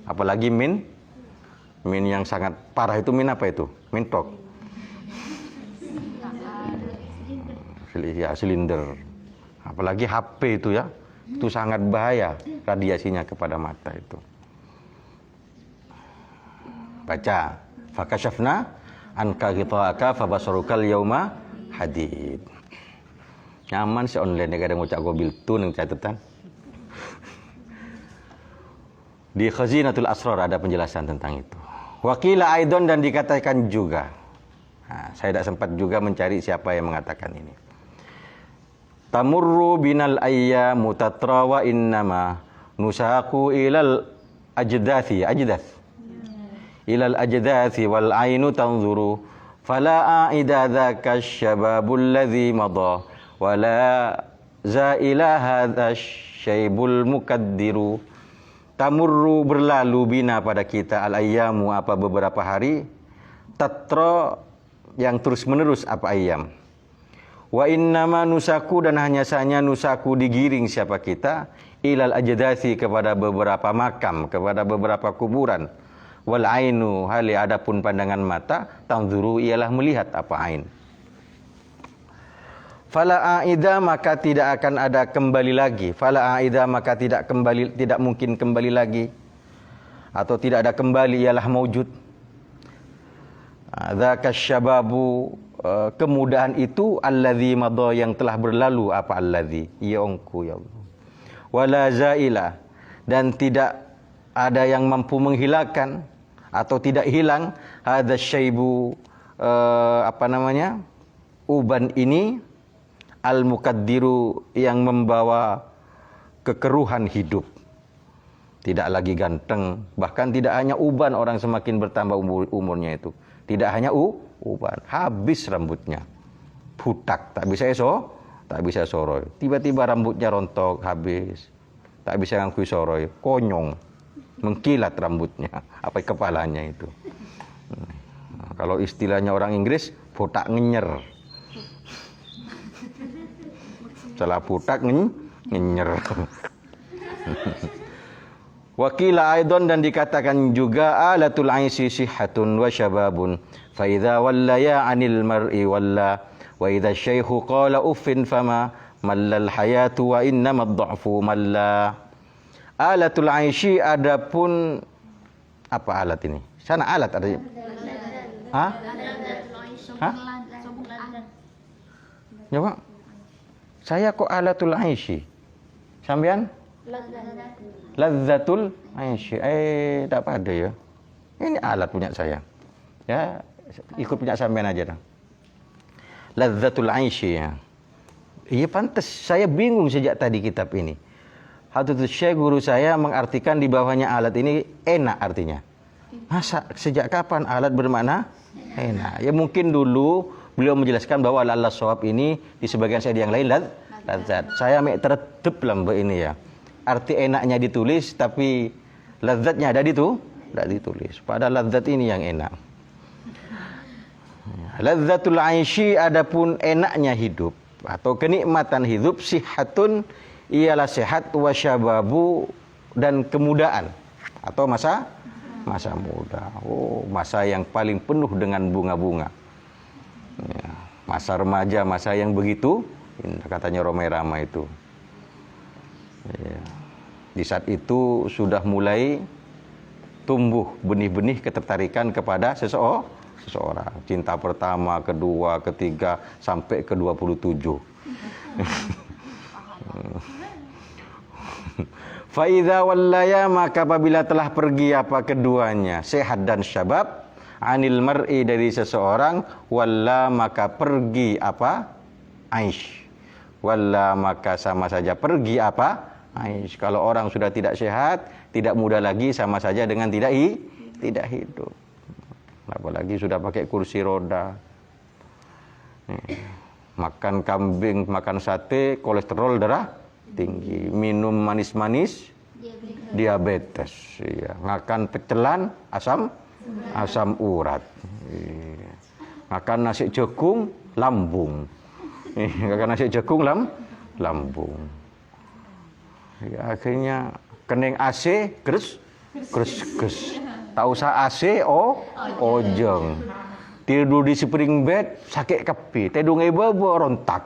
apalagi min yang sangat parah itu apa itu? Mintok. Ya, silinder. Apalagi HP itu ya. Itu sangat bahaya radiasinya kepada mata itu. Baca fakashafna anka ghita'aka fabasarukal yauma hadid. Nyaman si online kadang ngucap gobil tu nang catatan. Di Khazinatul Asrar ada penjelasan tentang itu. Waqila aidon, dan dikatakan juga. Nah, saya tidak sempat juga mencari siapa yang mengatakan ini. Tamurru binal ayyamu tatra wa innama nusaku ilal ajdathi ilal ajdathi wal ainu tanzuru fala aida dzaka syababul ladzi madha wala zaila hadza syaibul mukaddiru. Tamurru berlalu bina pada kita al-ayyamu beberapa hari, tatra yang terus menerus ayyam. Wa innama nusaku, dan hanya saja nusaku digiring siapa kita ilal ajdasi kepada beberapa makam, kepada beberapa kuburan. Wal ainu, hali adapun pandangan mata, tanzuru ialah melihat ain. Fala aida, maka tidak akan ada kembali lagi. Fala aida, maka tidak mungkin kembali lagi. Atau tidak ada kembali ialah maujud. Dzaka syababu, kemudahan itu alladzi madha, yang telah berlalu alladzi ya ongku ya Allah. Wala zaila, dan tidak ada yang mampu menghilangkan atau tidak hilang hadza syaibu uban ini al-mukaddiru, yang membawa kekeruhan hidup. Tidak lagi ganteng, bahkan tidak hanya uban, orang semakin bertambah umurnya itu. Tidak hanya uban, habis rambutnya. Butak, tak bisa soroy. Tiba-tiba rambutnya rontok, habis. Tak bisa ngangkui soroy, konyong. Mengkilat rambutnya, kepalanya itu. Kalau istilahnya orang Inggris, botak ngenyer. Setelah botak ngenyer. Wakila aidon, dan dikatakan juga alatul aisi sihatun wa syababun fa idza wallaya anil mar'i walla wa idza syaikhu qala uffin fama mallal hayatu wa innamad dha'fu malla. Alatul aishi, adapun apa alat ini? Sana alat ada. Hah? Hah? Coba. Saya kok alatul aishi. Sampean? Ladzatul aishi. Tak pada ya. Ini alat punya saya. Ya, ikut punya sampean aja dah. Ladzatul aishi ya. Iya pantas, saya bingung sejak tadi kitab ini. Hadratus Syekh guru saya mengartikan di bawahnya alat ini enak artinya. Masa sejak kapan alat bermakna enak? Ya mungkin dulu beliau menjelaskan bahwa al shawab ini di sebagian saya yang lain ladzat. Saya tertib lambe ini ya. Arti enaknya ditulis tapi ladzatnya ada tidak ditulis. Padahal ladzat ini yang enak. Ladzatul aishi, adapun enaknya hidup atau kenikmatan hidup, sihatun ialah sehat, wasyababu dan kemudaan atau masa muda. Oh, masa yang paling penuh dengan bunga-bunga. Ya, masa remaja, masa yang begitu indah, katanya Romai Rama itu. Ya. Di saat itu sudah mulai tumbuh benih-benih ketertarikan kepada seseorang. Cinta pertama, kedua, ketiga, sampai ke 27. Fa'idha wallaya, maka apabila telah pergi apa keduanya, sehat dan syabab, anil mar'i dari seseorang, walla maka pergi apa? Aish. Walla maka sama saja pergi apa? Aish. Kalau orang sudah tidak sehat, tidak muda lagi, sama saja dengan tidak hidup. Apalagi sudah pakai kursi roda. Makan kambing, makan sate, kolesterol darah tinggi, minum manis-manis, diabetes, iya. Makan pecelan, asam urat, iya. Makan nasi jagung, lambung, makan nasi jagung, lambung. Ya, akhirnya kening AC, gres. Tak usah AC, ojeng. Tidur di spring bed, sakit kepi. Tidur ngeba rontak.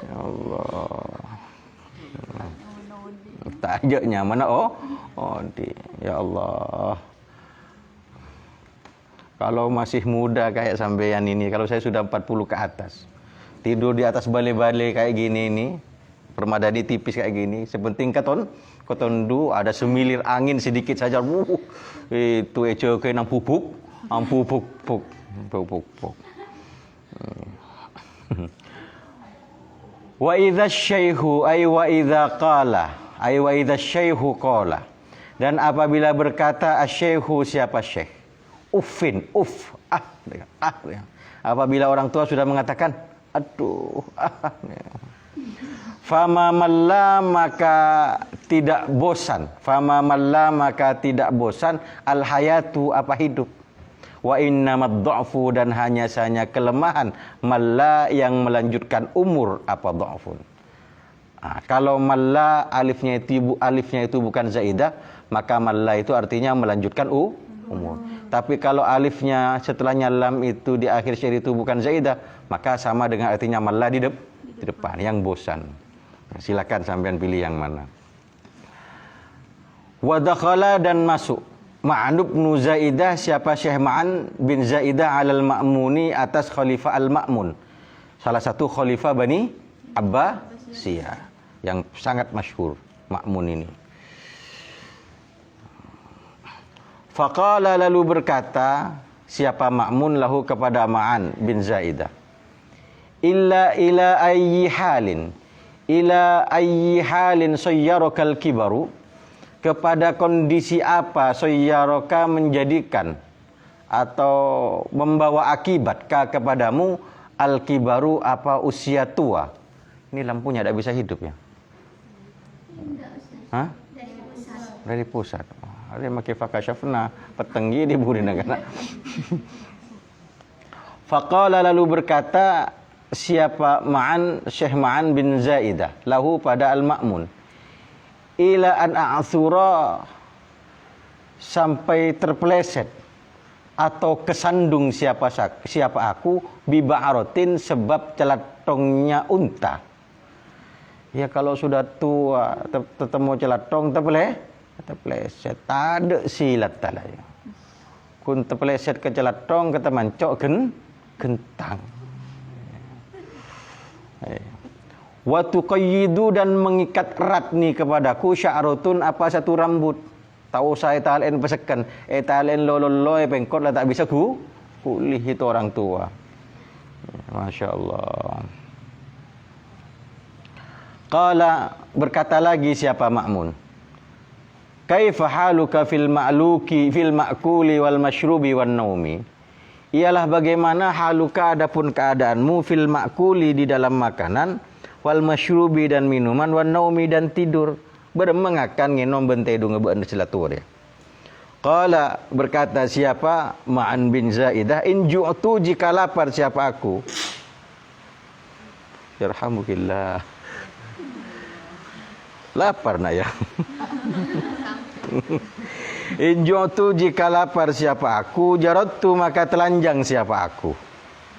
Ya Allah. Tak ajak nyaman. Ya Allah. Kalau masih muda kayak sampean ini, kalau saya sudah 40 ke atas, tidur di atas balai-balai kayak gini ini, permadani tipis kayak gini, sepenting ketondu ada semilir angin sedikit saja, itu ejo ke nang pupuk. Wa idza syaihu ay wa idza qala ay wa idza syaihu qala, dan apabila berkata asyaihu, siapa syekh, uffin, apabila orang tua sudah mengatakan aduh, fama malla maka tidak bosan, fama malla maka tidak bosan, al hayatu apa hidup, wa innamad dha'fu dan hanya saja kelemahan, malla yang melanjutkan umur apa dha'fun. Kalau malla alifnya itu bukan zaidah, maka malla itu artinya melanjutkan umur. Tapi kalau alifnya setelahnya lam itu di akhir syair itu bukan zaidah, maka sama dengan artinya malla di depan, yang bosan. Silakan sampean pilih yang mana. Wa dakhala dan masuk Ma'an bin Zaidah, siapa Syekh Ma'an bin Zaidah alal Ma'muni, atas Khalifah al-Ma'mun, salah satu khalifah Bani Abbasiyah yang sangat masyhur Ma'mun ini. Faqala, lalu berkata siapa Ma'mun lahu kepada Ma'an bin Zaidah, illa ayyi halin sayyarokal kibaru, kepada kondisi apa sayyaraka menjadikan atau membawa akibat kepadamu al kibaru apa usia tua. Ini lampunya tidak bisa hidup ya? Hah? Dari pusat. Ada yang pakai fakashafna petenggi di buri negara. Faqala, lalu berkata siapa Ma'an, Syekh Ma'an bin Zaidah lahu pada al-Ma'mun, ila an a'thura, sampai terpeleset atau kesandung siapa aku biba'arotin sebab celatongnya unta. Ya kalau sudah tua ketemu celatong terpeleset tak ada silat talaya. Kun terpeleset ke celatong kata mancok gentang. Wa tuqayyidu dan mengikat erat ni kepadaku sya'rotun apa satu rambut. Tahu saya talen pesekan, talen lololoy pengkot lah tak bisa pulih itu orang tua. Masya Allah. Qala berkata lagi siapa Ma'mun. Kaifa haluka fil ma'kuli wal mashrubi wan naumi. Ialah bagaimana haluka adapun keadaanmu fil ma'kuli di dalam makanan wal mashrubi dan minuman wan naumi dan tidur. Bermengakan ngenom bentedu ngebeun selatur ya. Qala berkata siapa Ma'an bin Zaidah in ju'tu jika lapar siapa aku. Yarhamukillah. Lapar nak ya. In ju'tu jika lapar siapa aku, jaratu maka telanjang siapa aku.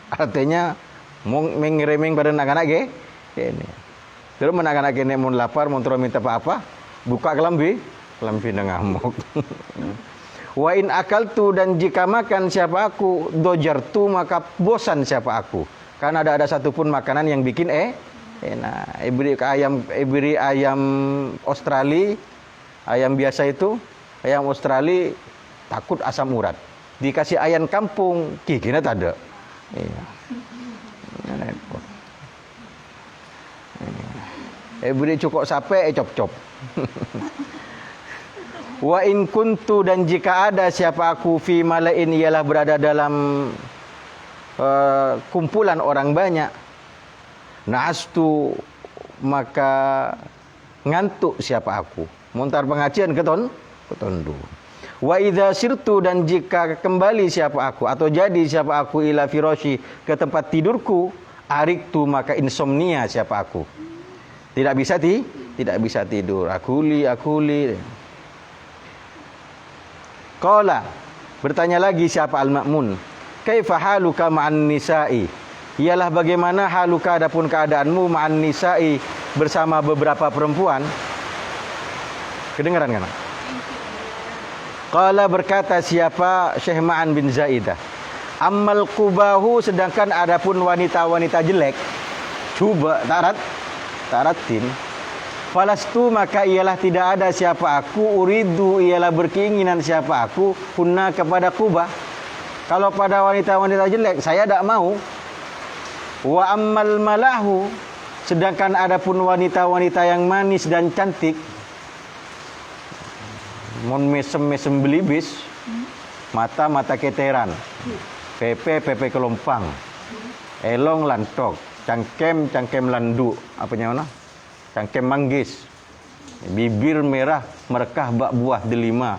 Artinya mengeremeng pada anak-anak ini. Terus anak-anak ini mun lapar, mun terus minta apa? Buka kelambi ngamuk. Wa in akaltu dan jika makan siapa aku, dojartu maka bosan siapa aku. Karena ada satu pun makanan yang bikin enak. Ibri ayam Australia, ayam biasa itu, ayam Australia takut asam urat. Dikasih ayam kampung, giginya tak ada. Iya. Repot. Beri cukup sampai cop-cop. Wa in kuntu dan jika ada siapa aku fi malain ialah berada dalam kumpulan orang banyak. Na'astu maka ngantuk siapa aku. Montar pengajian ketondu. Wa idza sirtu dan jika kembali siapa aku atau jadi siapa aku ila firashi ke tempat tidurku, ariktu maka insomnia siapa aku. Tidak bisa tidur. Akuli. Qala bertanya lagi siapa Al-Ma'mun. Kaifa haluka ma'an nisa'i? Ialah bagaimana haluka adapun keadaanmu ma'an nisa'i bersama beberapa perempuan? Kedengaran kan? Qala berkata siapa Syekh Ma'an bin Zaidah. Ammal qubahu sedangkan adapun wanita-wanita jelek. Coba taratin falastu maka ialah tidak ada siapa aku uridu ialah berkeinginan siapa aku kunna kepada Qubah. Kalau pada wanita-wanita jelek saya tidak mau. Wa ammal malahu sedangkan adapun wanita-wanita yang manis dan cantik mon mesem belibis mata keteran pepe kelompang elong lantok cangkem landu apanya mana cangkem manggis bibir merah merekah bak buah delima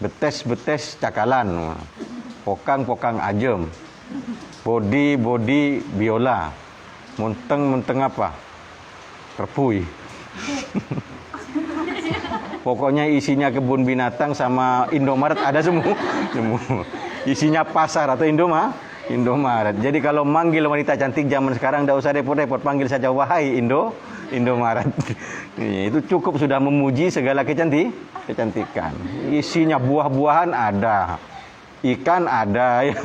betes cakalan pokang ajem body biola munteng apa terpui pokoknya isinya kebun binatang sama Indomaret ada semua isinya pasar atau Indomaret. Jadi kalau manggil wanita cantik zaman sekarang tidak usah repot-repot, panggil saja wahai Indomaret. Itu cukup sudah memuji segala kecantikan. Isinya buah-buahan ada, ikan ada ya.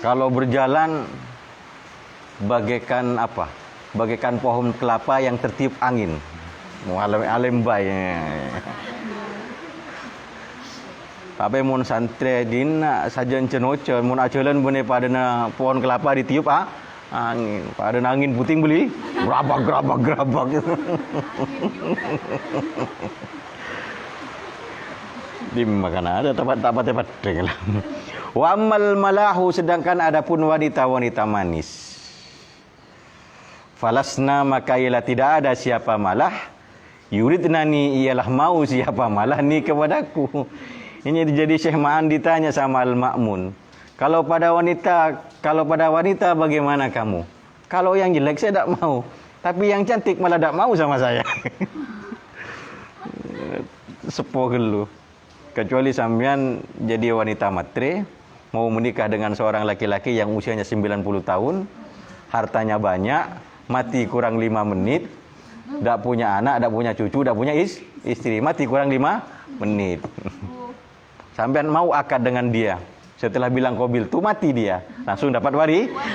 Kalau berjalan bagaikan apa? Bagaikan pohon kelapa yang tertiup angin. Alim bay. Tapi mun santre dina sajen cenoce mun acelan bune pada pohon kelapa ditiup angin. Pada angin puting beli gerabak. Di makan ada tempat lah. Wa ammal malahu sedangkan adapun wanita-wanita manis. Falasna maka ialah tidak ada siapa malah yuridnani ialah mau siapa malah ni kepadaku. Ini jadi Syekh Ma'an ditanya sama Al-Ma'mun. Kalau pada wanita bagaimana kamu? Kalau yang jelek saya tidak mau. Tapi yang cantik malah tidak mau sama saya. Sepo gelu. Kecuali sampean jadi wanita matre, mau menikah dengan seorang laki-laki yang usianya 90 tahun, hartanya banyak, mati kurang 5 menit, tidak punya anak, tidak punya cucu, tidak punya istri, mati kurang 5 menit. Sampean mau akad dengan dia. Setelah bilang qabil tu mati dia, langsung dapat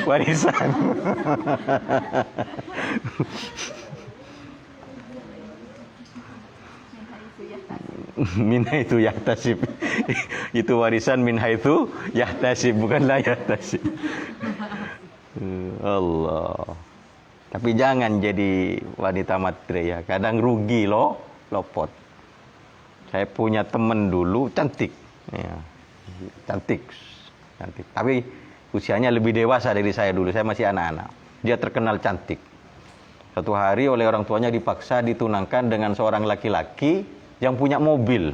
warisan. Min haitsu yahtasib. Itu warisan min haitsu yahtasib, bukan la yahtasib. Allah. Tapi jangan jadi wanita matre ya. Kadang rugi loh, lopot. Saya punya teman dulu cantik. Ya. Cantik. Tapi usianya lebih dewasa dari saya dulu. Saya masih anak-anak. Dia terkenal cantik. Suatu hari oleh orang tuanya dipaksa ditunangkan dengan seorang laki-laki yang punya mobil.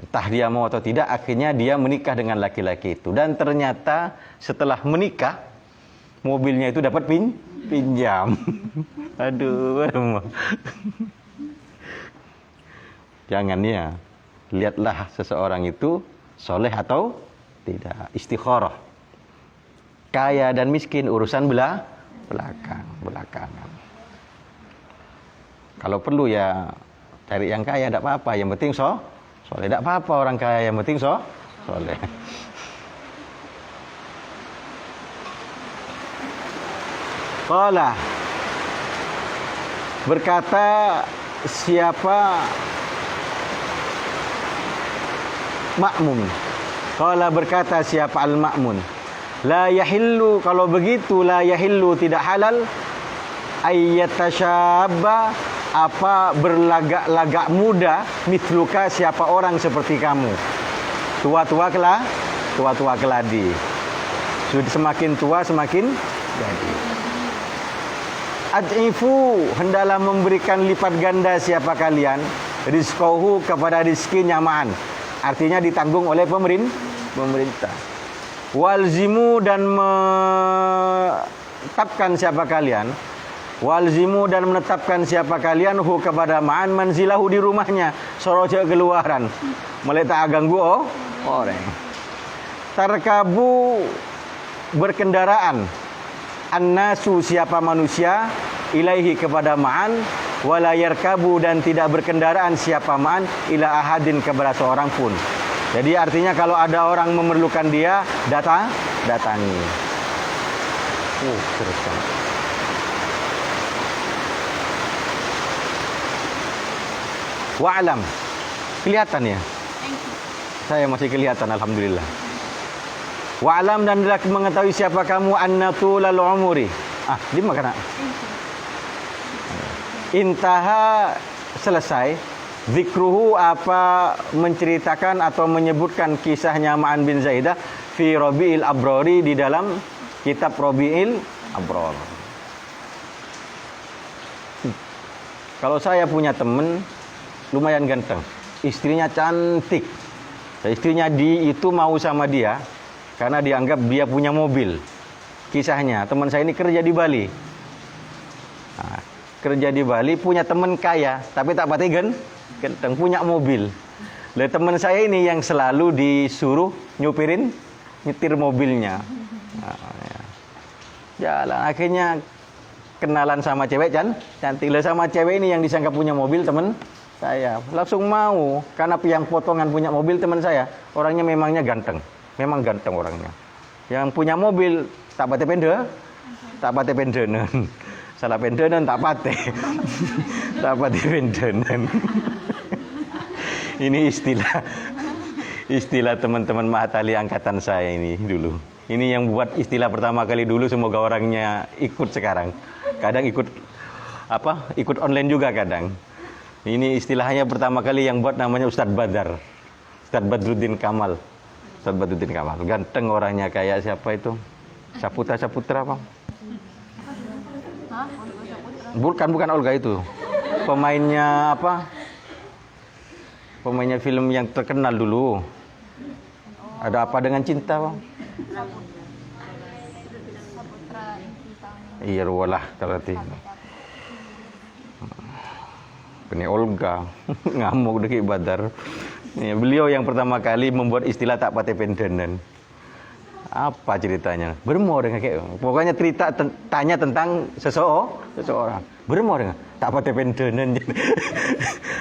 Entah dia mau atau tidak, akhirnya dia menikah dengan laki-laki itu. Dan ternyata setelah menikah, mobilnya itu dapat pinjam. Aduh. Jangan ya. Lihatlah seseorang itu soleh atau tidak. Istikharah. Kaya dan miskin urusan belakangan. Kalau perlu ya cari yang kaya, tidak apa-apa. Yang penting soleh. Tidak apa-apa orang kaya, yang penting soleh. Qala, berkata siapa Ma'mun. Qala, berkata siapa Al-Ma'mun, la yahillu, kalau begitu la yahillu, tidak halal, ayyatashabba, apa berlagak-lagak muda, mithluka, siapa orang seperti kamu, tua-tua keladi. Sudah semakin tua semakin jadi. Ad'ifu, hendaklah memberikan lipat ganda siapa kalian, rizqahu, kepada rizkinya ma'an. Artinya ditanggung oleh pemerintah. Walzimu, dan menetapkan siapa kalian. Walzimu, dan menetapkan siapa kalian hu, kepada ma'an, manzilahu, di rumahnya. Soroja keluaran. Mulai tak ganggu orang. Tarkabu, berkendaraan. An-nasu, siapa manusia, ilaihi, kepada ma'an. Wala yarkabu, dan tidak berkendaraan siapa ma'an, ila ahadin, kepada seorang pun. Jadi artinya kalau ada orang memerlukan dia, datangi. Teruskan. Wa'alam. Kelihatan ya? Saya masih kelihatan, alhamdulillah. Wa'alam, dan hendaklah mengetahui siapa kamu, annatulal umuri. Di mana? Intaha, selesai. Zikruhu, apa menceritakan atau menyebutkan kisahnya Ma'an bin Zaidah fi Rabi'il Abrari, di dalam kitab Rabi'il Abrar. Kalau saya punya teman lumayan ganteng, istrinya cantik. Istrinya itu mau sama dia karena dianggap dia punya mobil. Kisahnya, teman saya ini kerja di Bali. Kerja di Bali, punya teman kaya, tapi tak pati ganteng, punya mobil. Lah teman saya ini yang selalu disuruh nyetir mobilnya. Jalan, akhirnya kenalan sama cewek cantik. Lah sama cewek ini yang disangka punya mobil teman saya, langsung mau, karena yang potongan punya mobil teman saya, orangnya memangnya ganteng, memang ganteng orangnya. Yang punya mobil tak pati pendenan. Salah pendenan tak pati. Tak pati pendenan. Ini istilah teman-teman Mahatali angkatan saya ini dulu. Ini yang buat istilah pertama kali dulu, semoga orangnya ikut sekarang. Kadang ikut online juga kadang. Ini istilahnya pertama kali yang buat namanya Ustadz Badar. Ustadz Badruddin Kamal. Ustadz Badruddin Kamal. Ganteng orangnya, kayak siapa itu? Saputra apa? Bukan Olga itu. Pemainnya apa? Pemainnya film yang terkenal dulu. Ada apa dengan cinta, Bang? Iya walah kalau ini Olga ngamuk deki Badar. Ya, beliau yang pertama kali membuat istilah tak pate pendenan. Apa ceritanya? Bermo dengan kayak pokoknya cerita tanya tentang seseorang. Bermo dengan tak pate pendenan.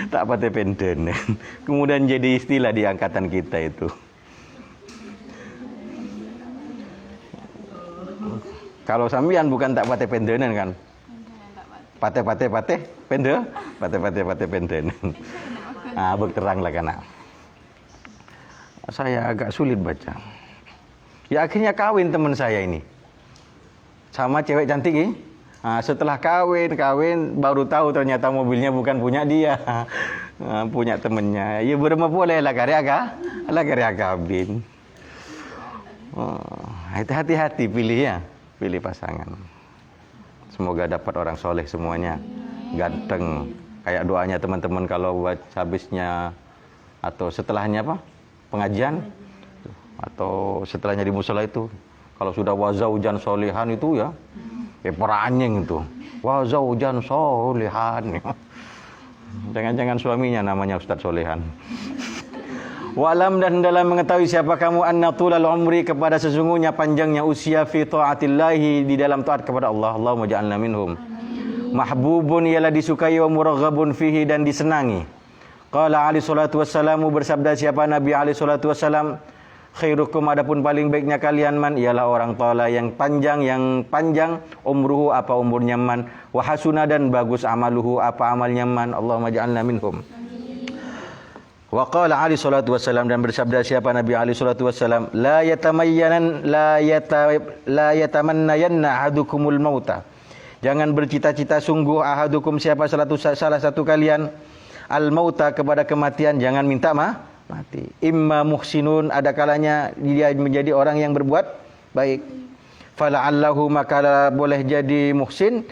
Tak pate pendenan. Kemudian jadi istilah di angkatan kita itu. Kalau sambian bukan tak pate pendenan kan? Pate pende, pate pendenan. Ah, berterang lah kana. Saya agak sulit baca. Ya akhirnya kawin teman saya ini sama cewek cantik ini. Nah, setelah kawin baru tahu ternyata mobilnya bukan punya dia, punya temennya. Ya berma boleh lah karya kabin. Hati-hati pilih ya, pilih pasangan. Semoga dapat orang soleh semuanya, ganteng. Kayak doanya teman-teman kalau buat habisnya atau setelahnya apa pengajian atau setelahnya di musola itu. Kalau sudah wazaujan solehan itu ya, peranjing itu. Wazaujan solehan. Jangan-jangan suaminya namanya Ustadz Solehan. Walam dan dalam mengetahui siapa kamu anna tulal umri kepada sesungguhnya panjangnya usia fi taatillahi di dalam taat kepada Allah. Allahumma ja'alna minhum. Mahbubun ialah disukai wa muraghabun fihi dan disenangi. Qala alaihi salatu wassalamu bersabda siapa Nabi alaihi salatu wassalam khairukum adapun paling baiknya kalian man ialah orang tala yang panjang umruhu apa umurnya man wa hasuna dan bagus amaluhu apa amalnya man. Allahumma ja'alna minhum. Wa qala alaihi salatu wassalam dan bersabda siapa Nabi alaihi salatu wassalam la yatamannayanna ahadukumul mauta. Jangan bercita-cita sungguh ahadukum siapa salah satu kalian al mauta kepada kematian, jangan minta mati. Imma muhsinun ada kalanya dia menjadi orang yang berbuat baik. Fala'allahu maka boleh jadi muhsin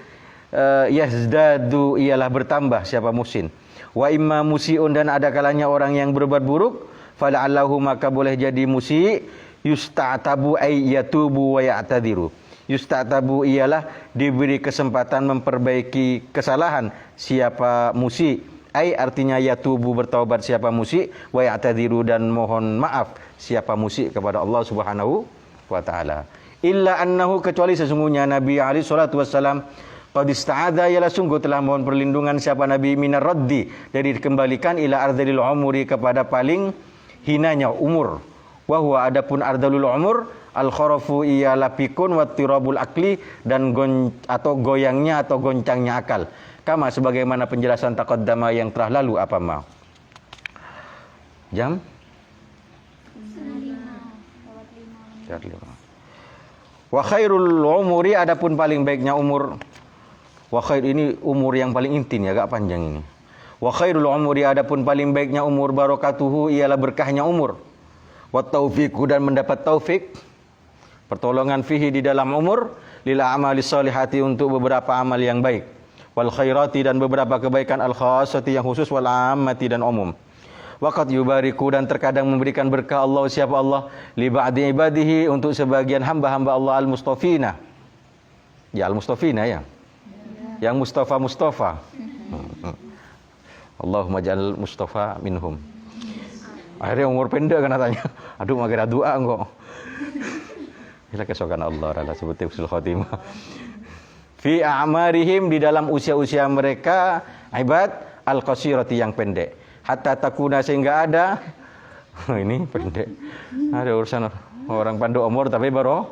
yazdadu ialah bertambah siapa muhsin. Wa imma musiun dan ada kalanya orang yang berbuat buruk, fala'allahu maka boleh jadi musi yusta'tabu ay yatubu wa ya'tadiru. Yusta'tabu ialah diberi kesempatan memperbaiki kesalahan siapa musi. Ai artinya yatubu bertaubat siapa musi wa ya'tadiru dan mohon maaf siapa musi kepada Allah Subhanahu wa taala. Illa annahu kecuali sesungguhnya Nabi alaihi salatu wasallam qad ista'adha ialah sungguh telah mohon perlindungan siapa Nabi minar raddi dari dikembalikan ila ardhil umuri kepada paling hinanya umur. Wa huwa adapun ardhul umur al kharafu ialah pikun wa tirabul akli dan goyangnya atau goncangnya akal. Kama sebagaimana penjelasan taqaddama yang telah lalu apa ma? Jam? 5:05. Wa khairul umuri adapun paling baiknya umur. Wa khair ini umur yang paling inti ya, agak panjang ini. Wa khairul umuri adapun paling baiknya umur barakatuhu ialah berkahnya umur. Wa taufiqu dan mendapat taufik pertolongan fihi di dalam umur lil amali shalihati untuk beberapa amal yang baik. Wal khairati dan beberapa kebaikan al khassati yang khusus wal ammati dan umum. Waqad yubariku dan terkadang memberikan berkah Allah siapa Allah li ba'di ibadihi untuk sebagian hamba-hamba Allah al mustafina. Ya al mustafina ya. Yang Mustafa. Allahumma ja'al Mustafa minhum. Akhirnya umur pendek kan katanya. Aduh mager doa engko. Ila kesokan Allah rala sebuti husnul khotimah. Fi a'marihim di dalam usia-usia mereka ibad al-qasirati yang pendek. Hatta takuna sehingga ada ini pendek. Ada urusan orang panduk umur tapi baru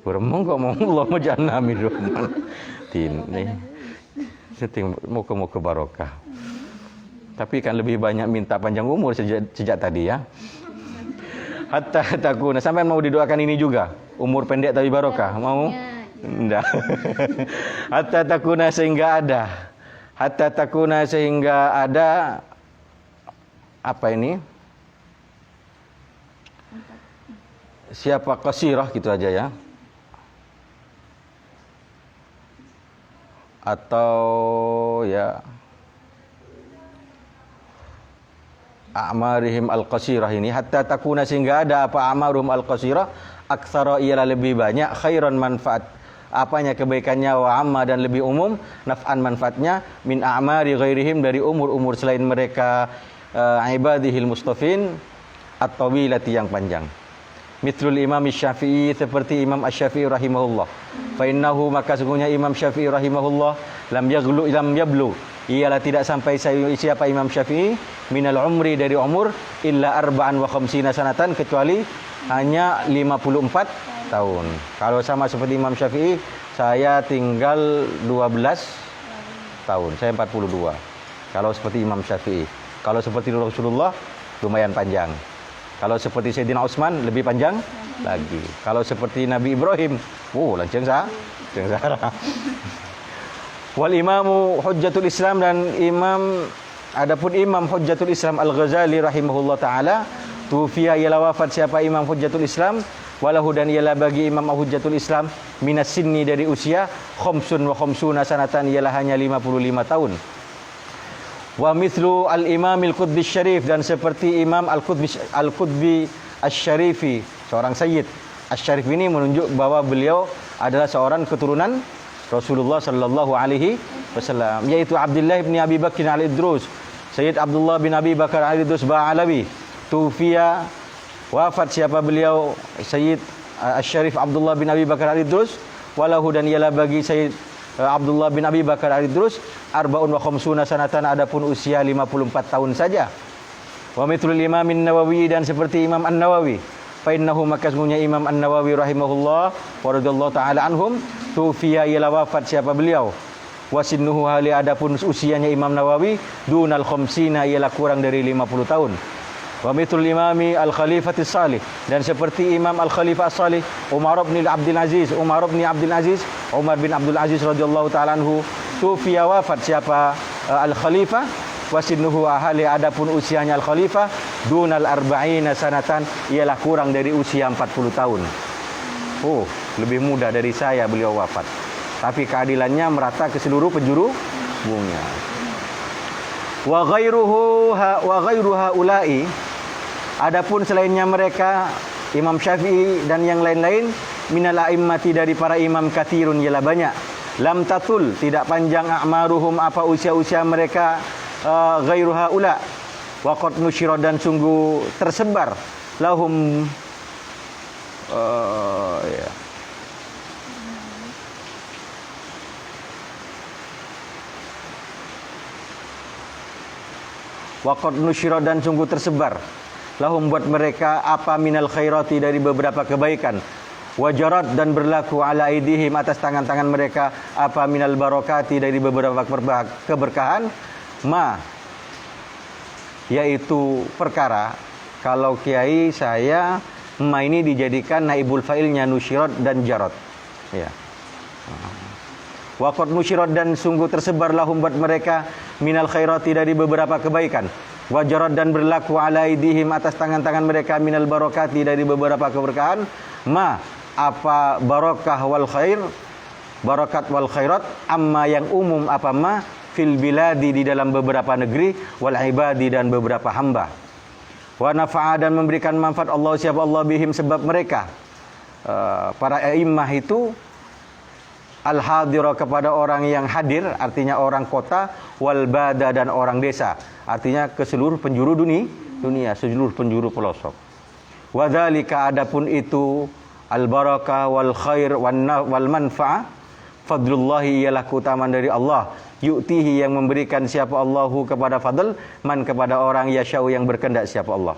beremong kok mau Allah majana minum. Ini setting muka-muka barokah. Tapi kan lebih banyak minta panjang umur sejak tadi ya. Hatta takuna sampai mau didoakan ini juga. Umur pendek tapi barokah. Mau? Enggak. Hatta takuna sehingga ada. Hatta takuna sehingga ada apa ini? Siapa qasirah gitu aja ya. Atau ya a'marihim al-qasirah ini hatta takuna sehingga ada apa a'marum al-qasirah aktsara ialah lebih banyak khairan manfaat apanya kebaikannya, wa amma dan lebih umum, naf'an manfaatnya, min a'mari ghairihim dari umur-umur selain mereka, ibadihil mustafin at-tawilati yang panjang. Mithlul Imam Syafi'i, seperti Imam Asy-Syafi'i rahimahullah. Fa innahu, maka sesungguhnya Imam Syafi'i rahimahullah, lam yablu, ialah tidak sampai siapa Imam Syafi'i, minal umri dari umur, illa arba'an wa khamsina sanatan, kecuali hanya 54 tahun. Kalau sama seperti Imam Syafi'i, saya tinggal 12 tahun, saya 42. Kalau seperti Imam Syafi'i. Kalau seperti Rasulullah, lumayan panjang. Kalau seperti Sayyidina Utsman, lebih panjang lagi. Kalau seperti Nabi Ibrahim, lanceng sah. Wal imamu hujjatul Islam, dan adapun Imam Hujjatul Islam Al-Ghazali rahimahullah taala, tufiya, ialah wafat siapa Imam Hujjatul Islam, walahu, dan ialah bagi Imam Hujjatul Islam, minas sinni dari usia, khamsun wa khamsuna sanatan, ialah hanya 55 tahun. Wa mithlu al-Imam al-Qutbi Syarif, dan seperti Imam Al-Qutbi Asy-Syarifi, seorang sayyid. Asy-Syarif ini menunjuk bahwa beliau adalah seorang keturunan Rasulullah sallallahu alaihi wasallam, yaitu Abdullah bin Abi Bakr al-Idrus, Sayyid Abdullah bin Abi Bakar al-Idrus Ba'alawi. Tufiya, wafat siapa beliau, Sayyid Asy-Syarif Abdullah bin Abi Bakar al-Idrus, walahu, dan ialah bagi Sayyid Abdullah bin Abi Bakar al-Idrus, arba'un wa khamsuna sanatan, adapun usia 54 tahun saja. Wa mithlul Imam An-Nawawi, dan seperti Imam An-Nawawi, fa innahu, maka sesungguhnya Imam An-Nawawi rahimahullah wa radhiyallahu taala anhum, tufiya, ialah wafat siapa beliau, wa sinnuhu, hali adapun usianya Imam Nawawi, dunal khamsina, ialah kurang dari 50 tahun. Wa mithlul Imami Al-Khalifatis Salih, dan seperti Imam Al-Khalifah As-Salih, Umar bin Abdul Aziz radhiyallahu taala anhu, tufiya, wafat siapa Al-Khalifah, wasinnuhu, ahli adapun usianya Al-Khalifah, dunal arba'ina sanatan, ialah kurang dari usia 40 tahun. Lebih muda dari saya beliau wafat. Tapi keadilannya merata ke seluruh penjuru bumi. Wa ghairu haula'i, adapun selainnya mereka, Imam Syafi'i dan yang lain-lain, minal a'immati, dari para imam, kathirun, ialah banyak. Lam tatul, tidak panjang, a'maruhum, apa usia-usia mereka, ghairu haula, wa qad nusyira, dan sungguh tersebar, lahum wa qad nusyira, dan sungguh tersebar, lahum, buat mereka, apa minal khairati, dari beberapa kebaikan, wajarat, dan berlaku, ala aidihim, atas tangan-tangan mereka, apa minal barakati, dari beberapa keberkahan, yaitu perkara. Kalau kiai saya, ini dijadikan naibul fa'ilnya nusyirat dan jarat, ya. Wa qad nusyirat, dan sungguh tersebar, lahum, buat mereka, minal khairati, dari beberapa kebaikan, wajarat, dan berlaku, ala aidihim, atas tangan-tangan mereka, minal barakati, dari beberapa keberkahan, apa barakah wal khair, barakat wal khairat, amma yang umum, apa fil biladi, di dalam beberapa negeri, wal ibadi, dan beberapa hamba. Wa nafa'a, dan memberikan manfaat Allah, siapa Allah, bihim, sebab mereka, para a'immah itu, al-hadira, kepada orang yang hadir, artinya orang kota, wal bada, dan orang desa, artinya ke seluruh penjuru dunia, seluruh penjuru pelosok. Wa dzalika, adapun itu, al-barakah wal khair wal manfa'ah, fadlullahi, ialah keutamaan dari Allah, yu'tihi, yang memberikan siapa Allahu, kepada fadl, man, kepada orang, yashau, yang berkehendak siapa Allah.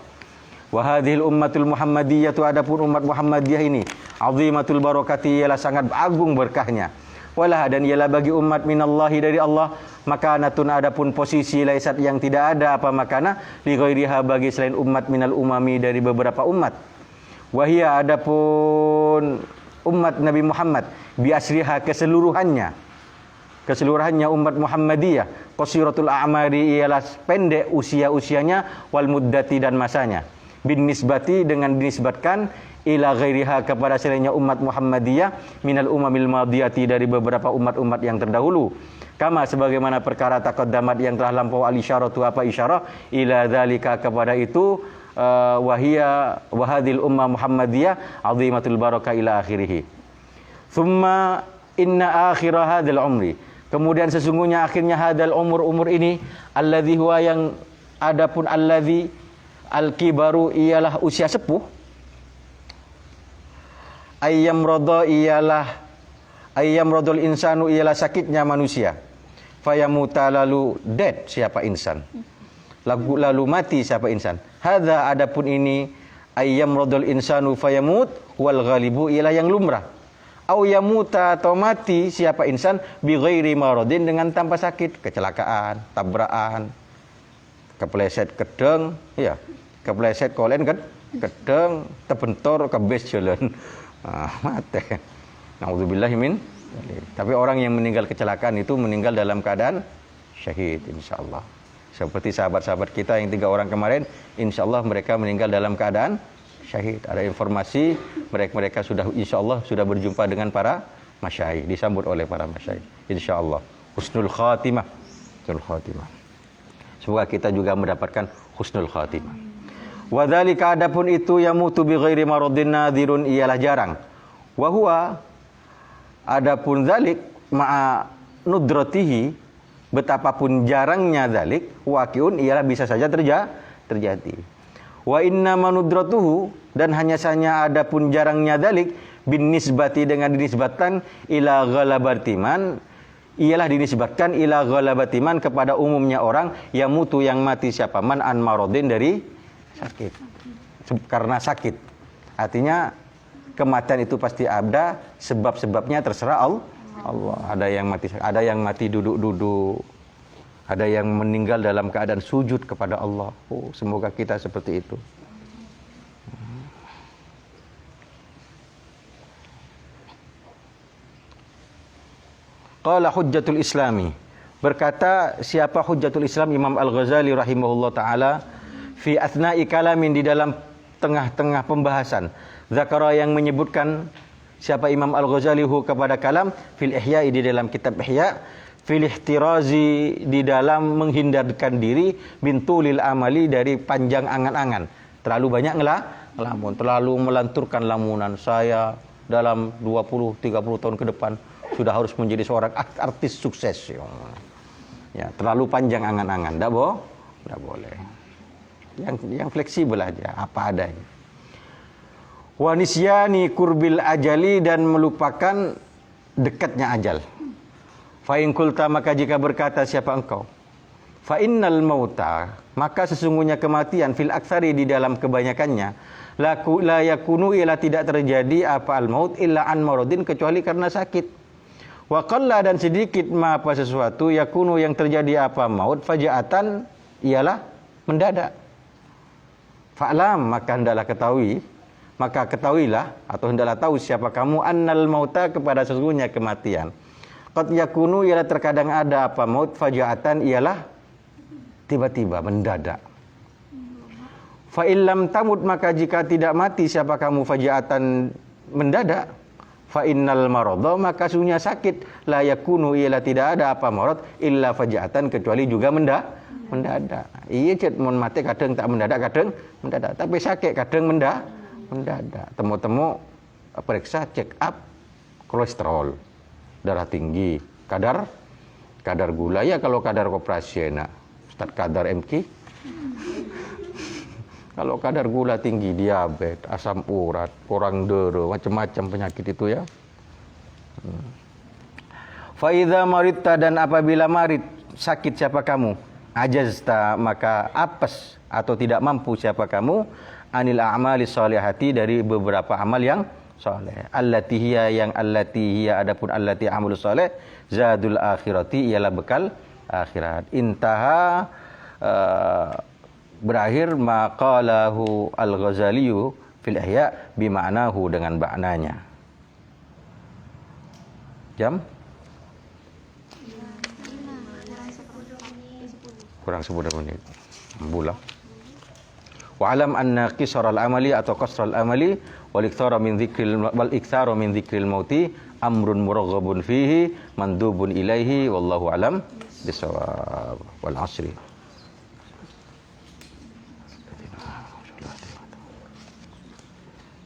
Wa hadhil ummatul Muhammadiyah, adapun umat Muhammadiyah ini, azimatul barakati, ialah sangat agung berkahnya. Walah, dan ialah bagi umat minallahi, dari Allah, makanatun, adapun posisi, laisat, yang tidak ada apa makana, li ghairiha, bagi selain umat, minal umami, dari beberapa umat. Wahia, adapun umat Nabi Muhammad, bi asriha, keseluruhannya umat Muhammadiyah, qasiratul a'mari, ialah pendek usianya, wal muddati, dan masanya, bin nisbati, dengan dinisbatkan, ila ghairiha, kepada selainnya umat Muhammadiyah, minal umamil madiyati, dari beberapa umat-umat yang terdahulu, kama, sebagaimana perkara taqaddamat, yang telah lampau, al-isyaratu, apa isyarah, ila dzalika, kepada itu, wahadil ummah Muhammadiyah azimatul barakah, ila akhirih. Thumma inna akhira hadzal umri. Kemudian sesungguhnya akhirnya hadzal umur ini alladzi huwa yang adapun alladzi al-kibaru ialah usia sepuh. Ayyam radul insanu ialah sakitnya manusia. Fayamuta lalu dead siapa insan. Lalu mati siapa insan. Hadza adapun ini ayyam radul insanu fayamut wal ghalibu ialah yang lumrah. Au yamuta atau mati siapa insan bi ghairi maradin dengan tanpa sakit, kecelakaan, tabrakan, kepleset kedeng, ya, kepleset kolen kedeng, tebentor kebes jalan. Mati. Nauzubillahi min. Tapi orang yang meninggal kecelakaan itu meninggal dalam keadaan syahid insyaallah. Seperti sahabat-sahabat kita yang 3 orang kemarin, insyaallah mereka meninggal dalam keadaan syahid. Ada informasi mereka sudah insyaallah sudah berjumpa dengan para masyayikh, disambut oleh para masyayikh. Insyaallah husnul khatimah. Husnul khatimah. Semoga kita juga mendapatkan husnul khatimah. Wa dzalika adapun itu yamutu bi ghairi maradin nadirun ialah jarang. Wa huwa adapun dzalik ma'a nudratihi betapapun jarangnya dzalik waqiun ialah bisa saja terjadi. Wa inna manudratuhu dan hanya saja adapun jarangnya dzalik bin nisbati dengan dinisbatkan ila ghalabatiman ialah dinisbatkan ila ghalabatiman kepada umumnya orang yang mutu yang mati siapa man an maradin dari sakit. Karena sakit. Artinya kematian itu pasti ada, sebab-sebabnya terserah Allah. Ada yang mati duduk-duduk. Ada yang meninggal dalam keadaan sujud kepada Allah. Semoga kita seperti itu. Qala Hujjatul Islami. Berkata siapa Hujjatul Islam Imam Al-Ghazali rahimahullah taala fi athna'i kalamin di dalam tengah-tengah pembahasan. Zakara yang menyebutkan siapa Imam Al-Ghazali kepada kalam fil ihya'i di dalam kitab Ihya, fil ihtirazi di dalam menghindarkan diri bintulil amali dari panjang angan-angan. Terlalu banyak ngelamun, terlalu melanturkan lamunan. Saya dalam 20-30 tahun ke depan sudah harus menjadi seorang artis sukses. Ya, terlalu panjang angan-angan. Enggak boleh. Yang fleksibel aja, apa adanya. Wa nisyani kurbil ajali dan melupakan dekatnya ajal. Fa in qulta maka jika berkata siapa engkau, fa innal mauta maka sesungguhnya kematian fil aktsari di dalam kebanyakannya la yakunu illa tidak terjadi apa al maut illa an maradin kecuali karena sakit. Wa qalla dan sedikit ma apa sesuatu yakunu yang terjadi apa maut fajaatan ialah mendadak. Fa'lam maka hendaklah ketahuilah atau hendaklah tahu siapa kamu annal mauta kepada sesungguhnya kematian. Qad yakunu ialah terkadang ada apa maut fajaatan ialah tiba-tiba mendadak. Fa illam tamut maka jika tidak mati siapa kamu fajaatan mendadak fa innal maradha maka sesungguhnya sakit la yakunu ialah tidak ada apa marad illa fajaatan kecuali juga mendadak. Iya cet mun mati kadang tak mendadak mendadak tapi sakit kadang mendadak. Temu-temu periksa check up kolesterol, darah tinggi, kadar gula ya kalau kadar koperasi enak. Ustaz kadar MK. Kalau kadar gula tinggi, diabetes, asam urat, kurang darah, macam-macam penyakit itu ya. Fa idza maridta dan apabila marid sakit siapa kamu? Ajazta maka apes atau tidak mampu siapa kamu anil a'mali sholihati dari beberapa amal yang saleh. Allati hiya adapun allati amalus saleh zadul akhirati ialah bekal akhirat. Intaha berakhir maqalahu al-Ghazali fil Ihya bima'nahu dengan maknanya. Jam kurang 10 menit. Bulan. Wa alam anna qisar al-amali atau qasr al-amali wal iktsara min dzikril mauti amrun muraghabun fihi mandubun ilaihi wallahu alam bisawab wal asri.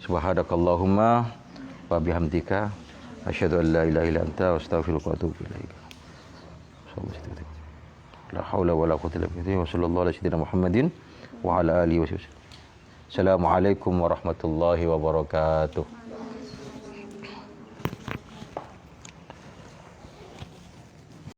Subhanakallahumma wa bihamdika Asyhadu an la ilaha illa anta astaghfiruka wa atubu ilaik. La haula wala quwwata illa billah. Wa sallallahu ala sayyidina Muhammadin wa ala alihi wasallam. Assalamualaikum warahmatullahi wabarakatuh.